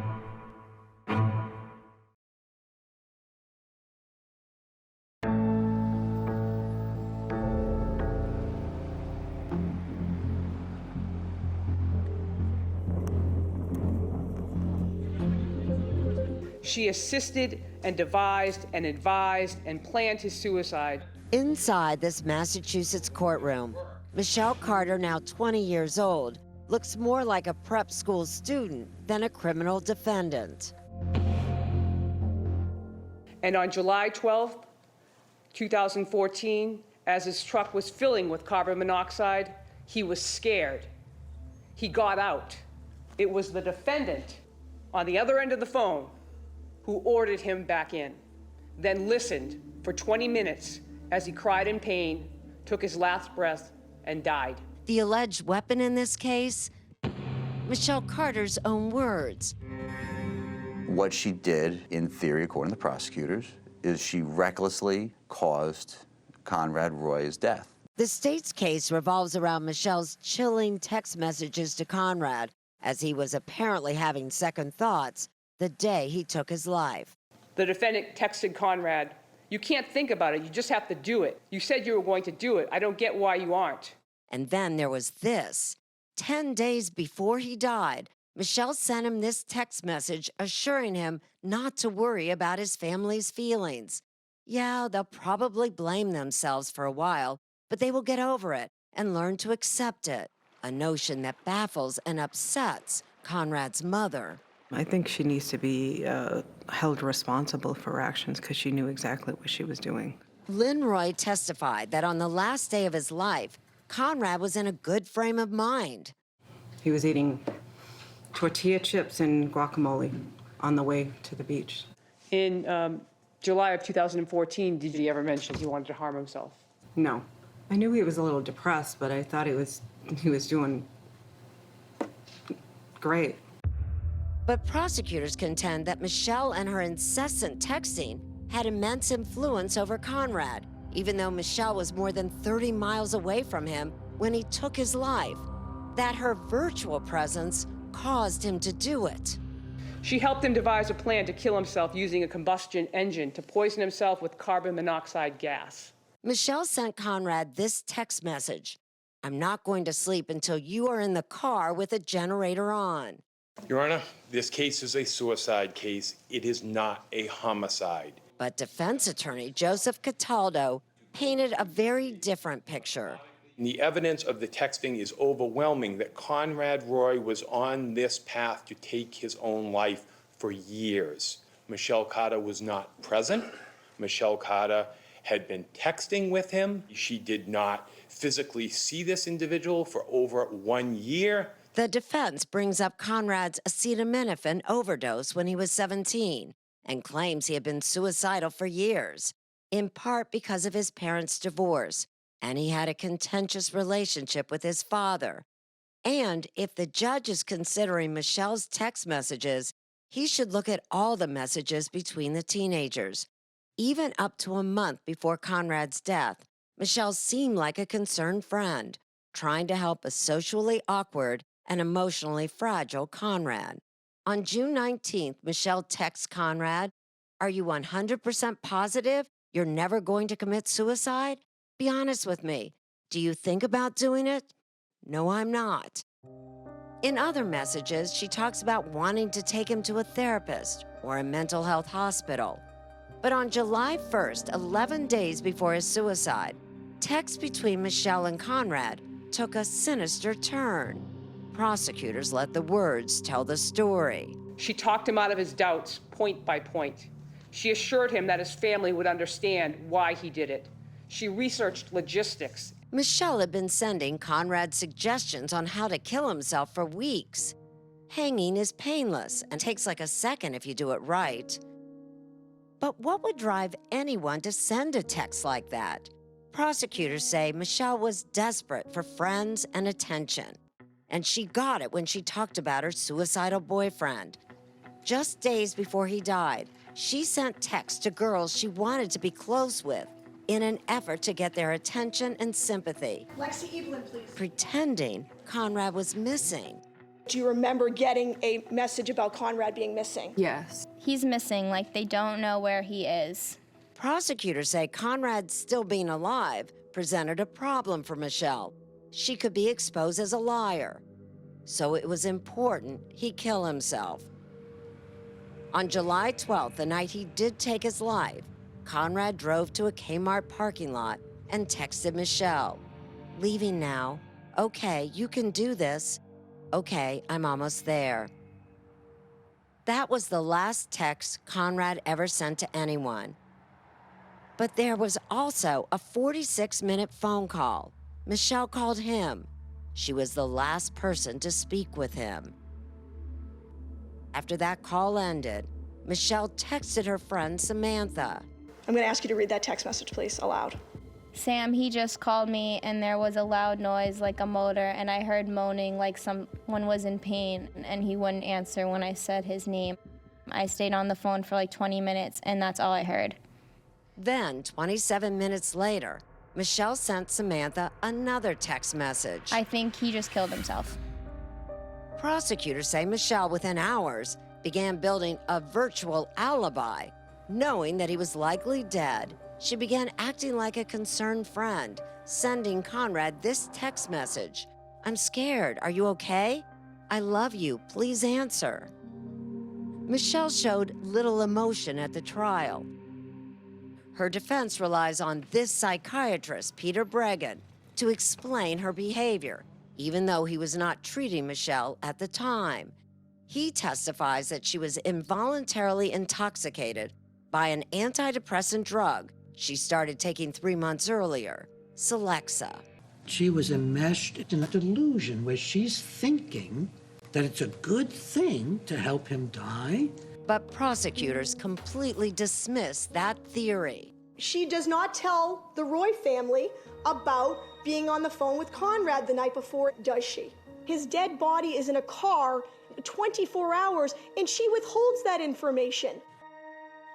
She assisted and devised and advised and planned his suicide Inside this Massachusetts courtroom, Michelle Carter, now 20 years old, looks more like a prep school student than a criminal defendant. And on July 12th, 2014, as his truck was filling with carbon monoxide, he was scared. He got out. It was the defendant on the other end of the phone who ordered him back in, then listened for 20 minutes as he cried in pain, took his last breath, and died. The alleged weapon in this case? Michelle Carter's own words. What she did, in theory, according to the prosecutors, is she recklessly caused Conrad Roy's death. The state's case revolves around Michelle's chilling text messages to Conrad as he was apparently having second thoughts the day he took his life. The defendant texted Conrad, "You can't think about it, you just have to do it. You said you were going to do it. I don't get why you aren't." And then there was this. 10 days before he died, Michelle sent him this text message assuring him not to worry about his family's feelings. Yeah, they'll probably blame themselves for a while, but they will get over it and learn to accept it, a notion that baffles and upsets Conrad's mother. I think she needs to be held responsible for her actions because she knew exactly what she was doing. Lynn Roy testified that on the last day of his life, Conrad was in a good frame of mind. He was eating tortilla chips and guacamole on the way to the beach. In July of 2014, did he ever mention he wanted to harm himself? No. I knew he was a little depressed, but I thought he was doing great. But prosecutors contend that Michelle and her incessant texting had immense influence over Conrad, even though Michelle was more than 30 miles away from him when he took his life. That her virtual presence caused him to do it. She helped him devise a plan to kill himself using a combustion engine to poison himself with carbon monoxide gas. Michelle sent Conrad this text message: "I'm not going to sleep until you are in the car with a generator on." Your Honor, this case is a suicide case. It is not a homicide. But defense attorney Joseph Cataldo painted a very different picture. The evidence of the texting is overwhelming that Conrad Roy was on this path to take his own life for years. Michelle Carter was not present. Michelle Carter had been texting with him. She did not physically see this individual for over 1 year. The defense brings up Conrad's acetaminophen overdose when he was 17 and claims he had been suicidal for years, in part because of his parents' divorce, and he had a contentious relationship with his father. And if the judge is considering Michelle's text messages, he should look at all the messages between the teenagers. Even up to a month before Conrad's death, Michelle seemed like a concerned friend, trying to help a socially awkward and emotionally fragile Conrad. On June 19th, Michelle texts Conrad, "Are you 100% positive you're never going to commit suicide? Be honest with me. Do you think about doing it?" "No, I'm not." In other messages, she talks about wanting to take him to a therapist or a mental health hospital. But on July 1st, 11 days before his suicide, texts between Michelle and Conrad took a sinister turn. Prosecutors let the words tell the story. She talked him out of his doubts, point by point. She assured him that his family would understand why he did it. She researched logistics. Michelle had been sending Conrad suggestions on how to kill himself for weeks. Hanging is painless and takes like a second if you do it right. But what would drive anyone to send a text like that? Prosecutors say Michelle was desperate for friends and attention. And she got it when she talked about her suicidal boyfriend. Just days before he died, she sent texts to girls she wanted to be close with in an effort to get their attention and sympathy. Lexi Evelyn, please. Pretending Conrad was missing. Do you remember getting a message about Conrad being missing? Yes. He's missing, like they don't know where he is. Prosecutors say Conrad still being alive presented a problem for Michelle. She could be exposed as a liar. So it was important he kill himself. On July 12th, the night he did take his life, Conrad drove to a Kmart parking lot and texted Michelle, "Leaving now. Okay, you can do this. Okay, I'm almost there." That was the last text Conrad ever sent to anyone. But there was also a 46-minute phone call. Michelle called him. She was the last person to speak with him. After that call ended, Michelle texted her friend Samantha. I'm going to ask you to read that text message, please, aloud. Sam, he just called me and there was a loud noise like a motor and I heard moaning like someone was in pain and he wouldn't answer when I said his name. I stayed on the phone for like 20 minutes and that's all I heard. Then, 27 minutes later, Michelle sent Samantha another text message. I think he just killed himself. Prosecutors say Michelle, within hours, began building a virtual alibi. Knowing that he was likely dead, she began acting like a concerned friend, sending Conrad this text message: "I'm scared. Are you okay? I love you. Please answer." Michelle showed little emotion at the trial. Her defense relies on this psychiatrist, Peter Bregan, to explain her behavior, even though he was not treating Michelle at the time. He testifies that she was involuntarily intoxicated by an antidepressant drug she started taking 3 months earlier, Celexa. She was enmeshed in a delusion where she's thinking that it's a good thing to help him die. But prosecutors completely dismiss that theory. She does not tell the Roy family about being on the phone with Conrad the night before, does she? His dead body is in a car 24 hours, and she withholds that information.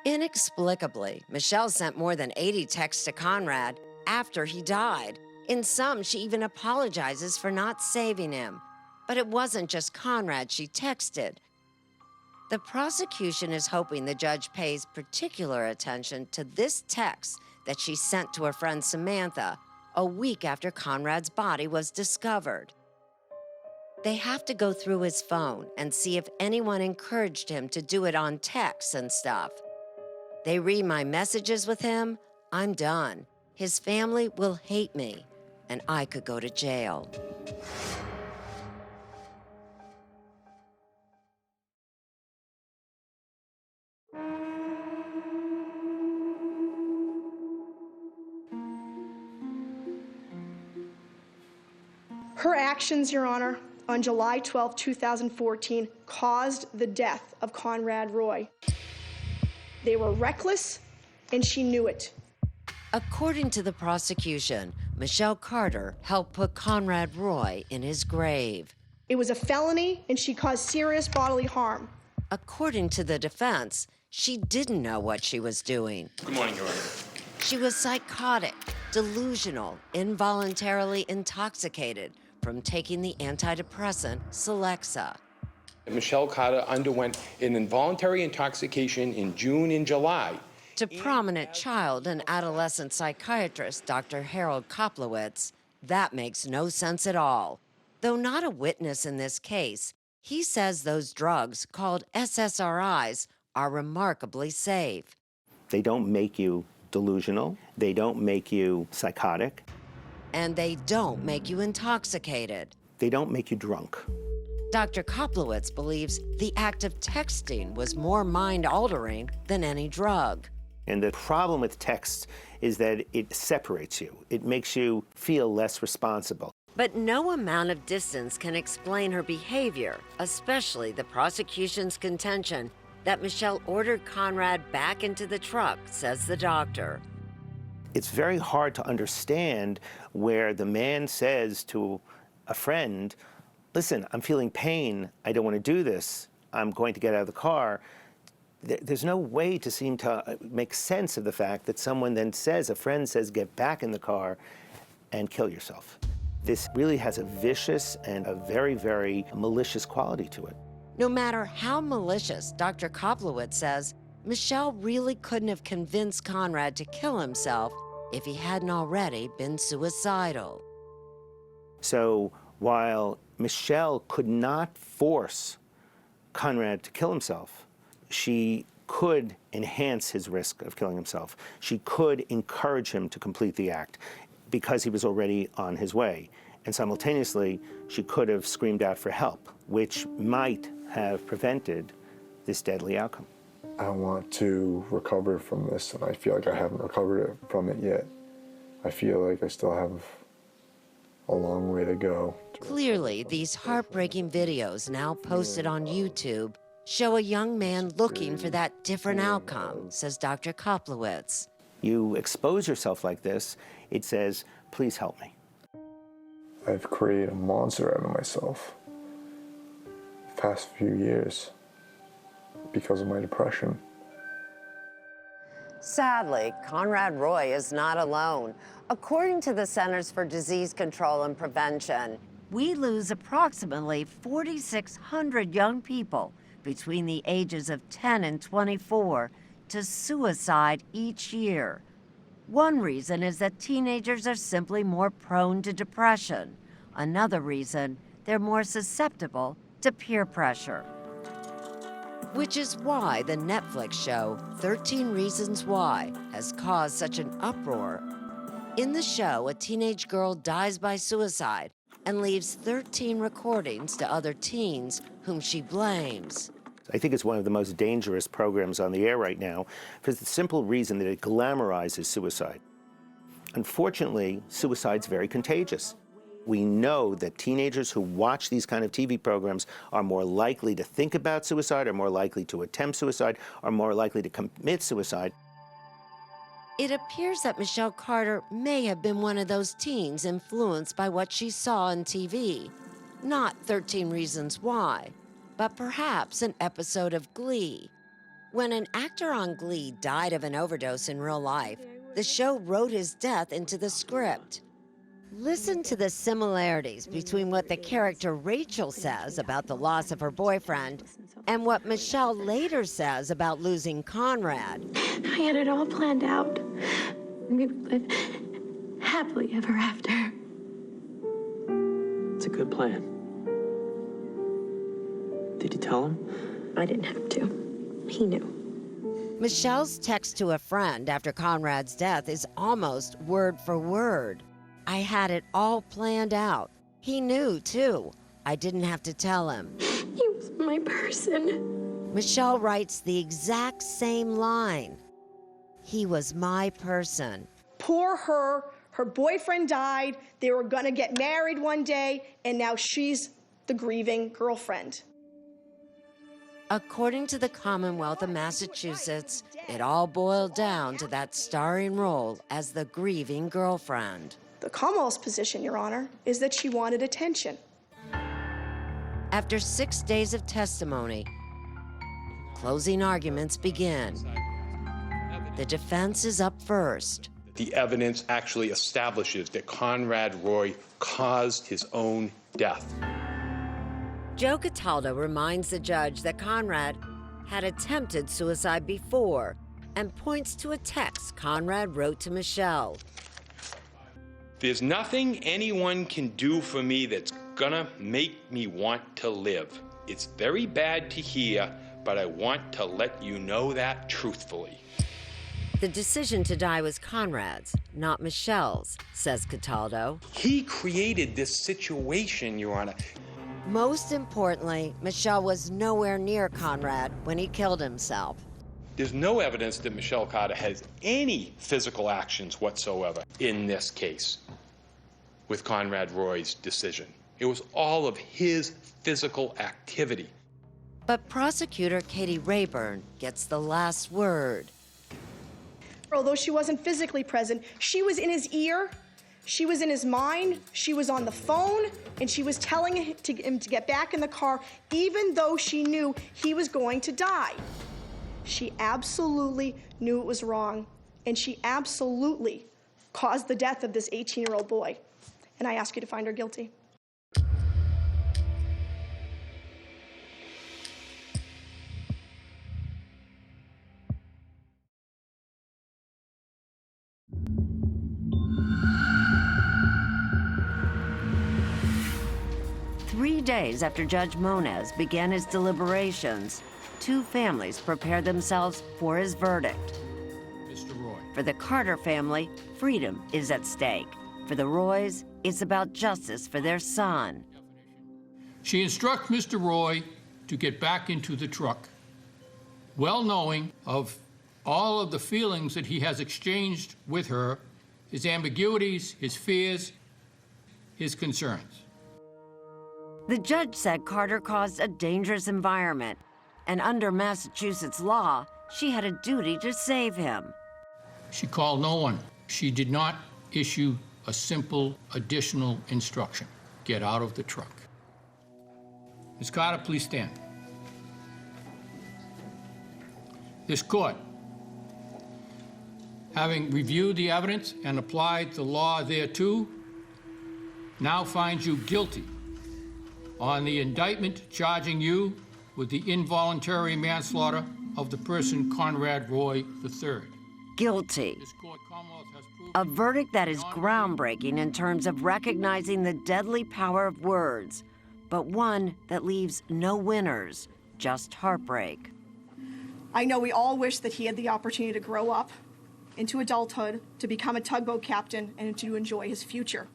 Inexplicably, Michelle sent more than 80 texts to Conrad after he died. In some, she even apologizes for not saving him. But it wasn't just Conrad she texted. The prosecution is hoping the judge pays particular attention to this text that she sent to her friend Samantha a week after Conrad's body was discovered. They have to go through his phone and see if anyone encouraged him to do it on text and stuff. They read my messages with him, I'm done. His family will hate me, and I could go to jail. Her actions, Your Honor, on July 12, 2014, caused the death of Conrad Roy. They were reckless, and she knew it. According to the prosecution, Michelle Carter helped put Conrad Roy in his grave. It was a felony, and she caused serious bodily harm. According to the defense, she didn't know what she was doing. Good morning, Your Honor. She was psychotic, delusional, involuntarily intoxicated from taking the antidepressant Celexa. Michelle Carter underwent an involuntary intoxication in June and July. To prominent child and adolescent psychiatrist Dr. Harold Koplowitz, that makes no sense at all. Though not a witness in this case, he says those drugs, called SSRIs, are remarkably safe. They don't make you delusional. They don't make you psychotic. And they don't make you intoxicated. They don't make you drunk. Dr. Koplowitz believes the act of texting was more mind-altering than any drug. And the problem with text is that it separates you. It makes you feel less responsible. But no amount of distance can explain her behavior, especially the prosecution's contention that Michelle ordered Conrad back into the truck, says the doctor. It's very hard to understand where the man says to a friend, listen, I'm feeling pain. I don't want to do this. I'm going to get out of the car. There's no way to seem to make sense of the fact that someone then says, a friend says, get back in the car and kill yourself. This really has a vicious and a very, very malicious quality to it. No matter how malicious, Dr. Koplowitz says, Michelle really couldn't have convinced Conrad to kill himself if he hadn't already been suicidal. So while Michelle could not force Conrad to kill himself, she could enhance his risk of killing himself. She could encourage him to complete the act because he was already on his way. And simultaneously, she could have screamed out for help, which might have prevented this deadly outcome. I want to recover from this, and I feel like I haven't recovered from it yet. I feel like I still have a long way to go. Clearly, these heartbreaking videos now posted on YouTube show a young man looking for that different outcome, says Dr. Koplowitz. You expose yourself like this, it says, please help me. I've created a monster out of myself the past few years because of my depression. Sadly, Conrad Roy is not alone. According to the Centers for Disease Control and Prevention, we lose approximately 4,600 young people between the ages of 10 and 24 to suicide each year. One reason is that teenagers are simply more prone to depression. Another reason, they're more susceptible to peer pressure. Which is why the Netflix show 13 Reasons Why has caused such an uproar. In the show, a teenage girl dies by suicide and leaves 13 recordings to other teens whom she blames. I think it's one of the most dangerous programs on the air right now for the simple reason that it glamorizes suicide. Unfortunately, suicide's very contagious. We know that teenagers who watch these kind of TV programs are more likely to think about suicide, are more likely to attempt suicide, are more likely to commit suicide. It appears that Michelle Carter may have been one of those teens influenced by what she saw on TV. Not 13 Reasons Why, but perhaps an episode of Glee. When an actor on Glee died of an overdose in real life, the show wrote his death into the script. Listen to the similarities between what the character Rachel says about the loss of her boyfriend and what Michelle later says about losing Conrad. I had it all planned out. We would live happily ever after. It's a good plan. Did you tell him? I didn't have to. He knew. Michelle's text to a friend after Conrad's death is almost word for word. I had it all planned out. He knew, too. I didn't have to tell him. He was my person. Michelle writes the exact same line. He was my person. Poor her. Her boyfriend died. They were going to get married one day, and now she's the grieving girlfriend. According to the Commonwealth of Massachusetts, it all boiled down to that starring role as the grieving girlfriend. The Commonwealth's position, Your Honor, is that she wanted attention. After 6 days of testimony, closing arguments begin. The defense is up first. The evidence actually establishes that Conrad Roy caused his own death. Joe Cataldo reminds the judge that Conrad had attempted suicide before and points to a text Conrad wrote to Michelle. There's nothing anyone can do for me that's gonna make me want to live. It's very bad to hear, but I want to let you know that truthfully. The decision to die was Conrad's, not Michelle's, says Cataldo. He created this situation, Your Honor. Most importantly, Michelle was nowhere near Conrad when he killed himself. There's no evidence that Michelle Carter has any physical actions whatsoever in this case with Conrad Roy's decision. It was all of his physical activity. But prosecutor Katie Rayburn gets the last word. Although she wasn't physically present, she was in his ear, she was in his mind, she was on the phone, and she was telling him to get back in the car, even though she knew he was going to die. She absolutely knew it was wrong, and she absolutely caused the death of this 18-year-old boy. And I ask you to find her guilty. Three days after Judge Moniz began his deliberations, two families prepare themselves for his verdict. Mr. Roy. For the Carter family, freedom is at stake. For the Roys, it's about justice for their son. She instructs Mr. Roy to get back into the truck, well knowing of all of the feelings that he has exchanged with her, his ambiguities, his fears, his concerns. The judge said Carter caused a dangerous environment, and under Massachusetts law, she had a duty to save him. She called no one. She did not issue a simple additional instruction: get out of the truck. Ms. Carter, please stand. This court, having reviewed the evidence and applied the law thereto, now finds you guilty on the indictment charging you with the involuntary manslaughter of the person Conrad Roy III. Guilty. A verdict that is groundbreaking in terms of recognizing the deadly power of words, but one that leaves no winners, just heartbreak. I know we all wish that he had the opportunity to grow up into adulthood, to become a tugboat captain, and to enjoy his future.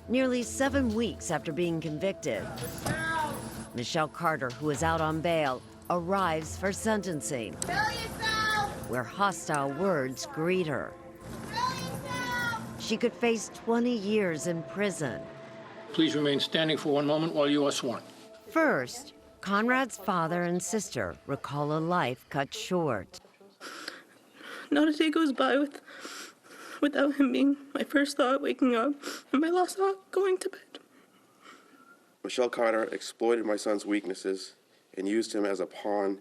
Nearly 7 weeks after being convicted, Michelle Carter, who is out on bail, arrives for sentencing, where hostile words greet her. She could face 20 years in prison. Please remain standing for one moment while you are sworn. First, Conrad's father and sister recall a life cut short. Not a day goes by without him being my first thought waking up and my last thought going to bed. Michelle Carter exploited my son's weaknesses and used him as a pawn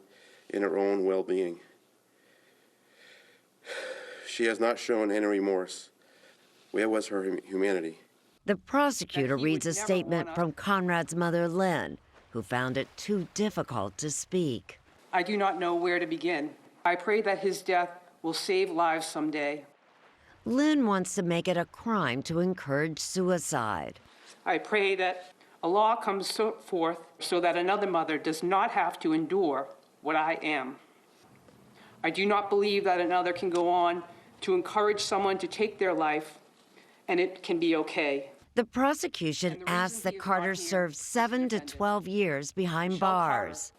in her own well-being. She has not shown any remorse. Where was her humanity? The prosecutor reads a statement from Conrad's mother, Lynn, who found it too difficult to speak. I do not know where to begin. I pray that his death will save lives someday. Lynn wants to make it a crime to encourage suicide. I pray that a law comes forth so that another mother does not have to endure what I am. I do not believe that another can go on to encourage someone to take their life, and it can be okay. The prosecution asks that Carter serve 7 to 12 years behind bars.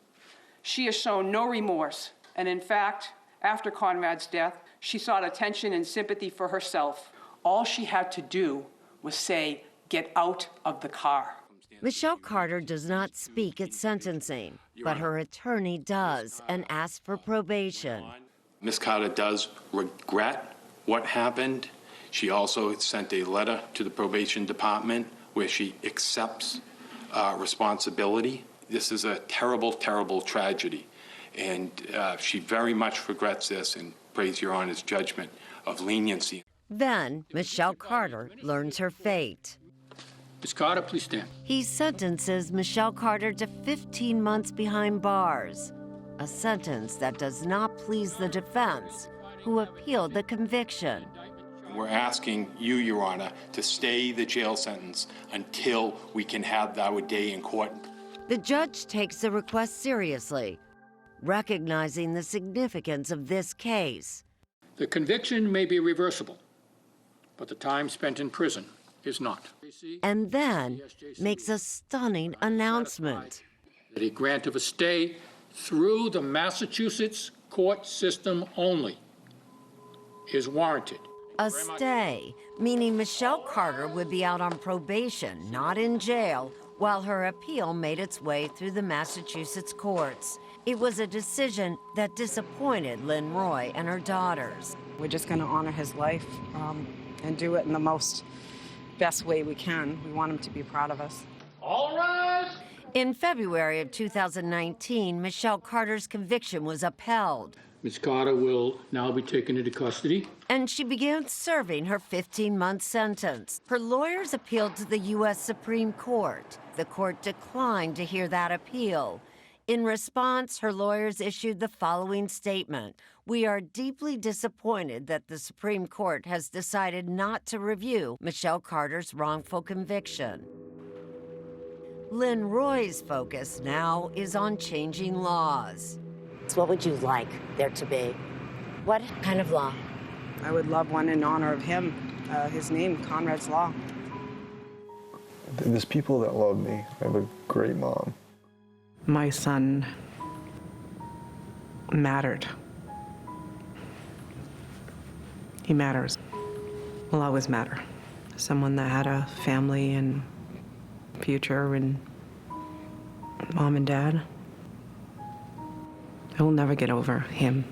She has shown no remorse, and in fact, after Conrad's death, she sought attention and sympathy for herself. All she had to do was say, "Get out of the car." Michelle Carter does not speak at sentencing, but her attorney does and asks for probation. Ms. Carter does regret what happened. She also sent a letter to the probation department where she accepts responsibility. This is a terrible, terrible tragedy, and she very much regrets this and prays Your Honor's judgment of leniency. Then Michelle Carter learns her fate. Ms. Carter, please stand. He sentences Michelle Carter to 15 months behind bars, a sentence that does not please the defense, who appealed the conviction. We're asking you, Your Honor, to stay the jail sentence until we can have our day in court. The judge takes the request seriously, recognizing the significance of this case. The conviction may be reversible, but the time spent in prison is not. And then makes a stunning announcement. That a grant of a stay through the Massachusetts court system only is warranted. A stay, meaning Michelle Carter would be out on probation, not in jail, while her appeal made its way through the Massachusetts courts. It was a decision that disappointed Lynn Roy and her daughters. We're just going to honor his life and do it in the best way we can. We want him to be proud of us. All rise! In February of 2019, Michelle Carter's conviction was upheld. Ms. Carter will now be taken into custody. And she began serving her 15-month sentence. Her lawyers appealed to the U.S. Supreme Court. The court declined to hear that appeal. In response, her lawyers issued the following statement: "We are deeply disappointed that the Supreme Court has decided not to review Michelle Carter's wrongful conviction." Lynn Roy's focus now is on changing laws. What would you like there to be? What kind of law? I would love one in honor of him, his name, Conrad's Law. There's people that love me. I have a great mom. My son mattered. He matters. Will always matter. Someone that had a family and future and mom and dad. I will never get over him.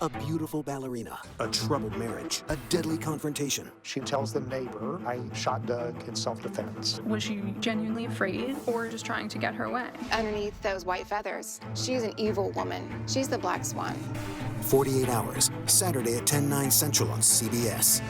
A beautiful ballerina, a troubled marriage, a deadly confrontation. She tells the neighbor, I shot Doug in self-defense. Was she genuinely afraid or just trying to get her way? Underneath those white feathers, she's an evil woman. She's the Black Swan. 48 Hours, Saturday at 10/9 Central on CBS.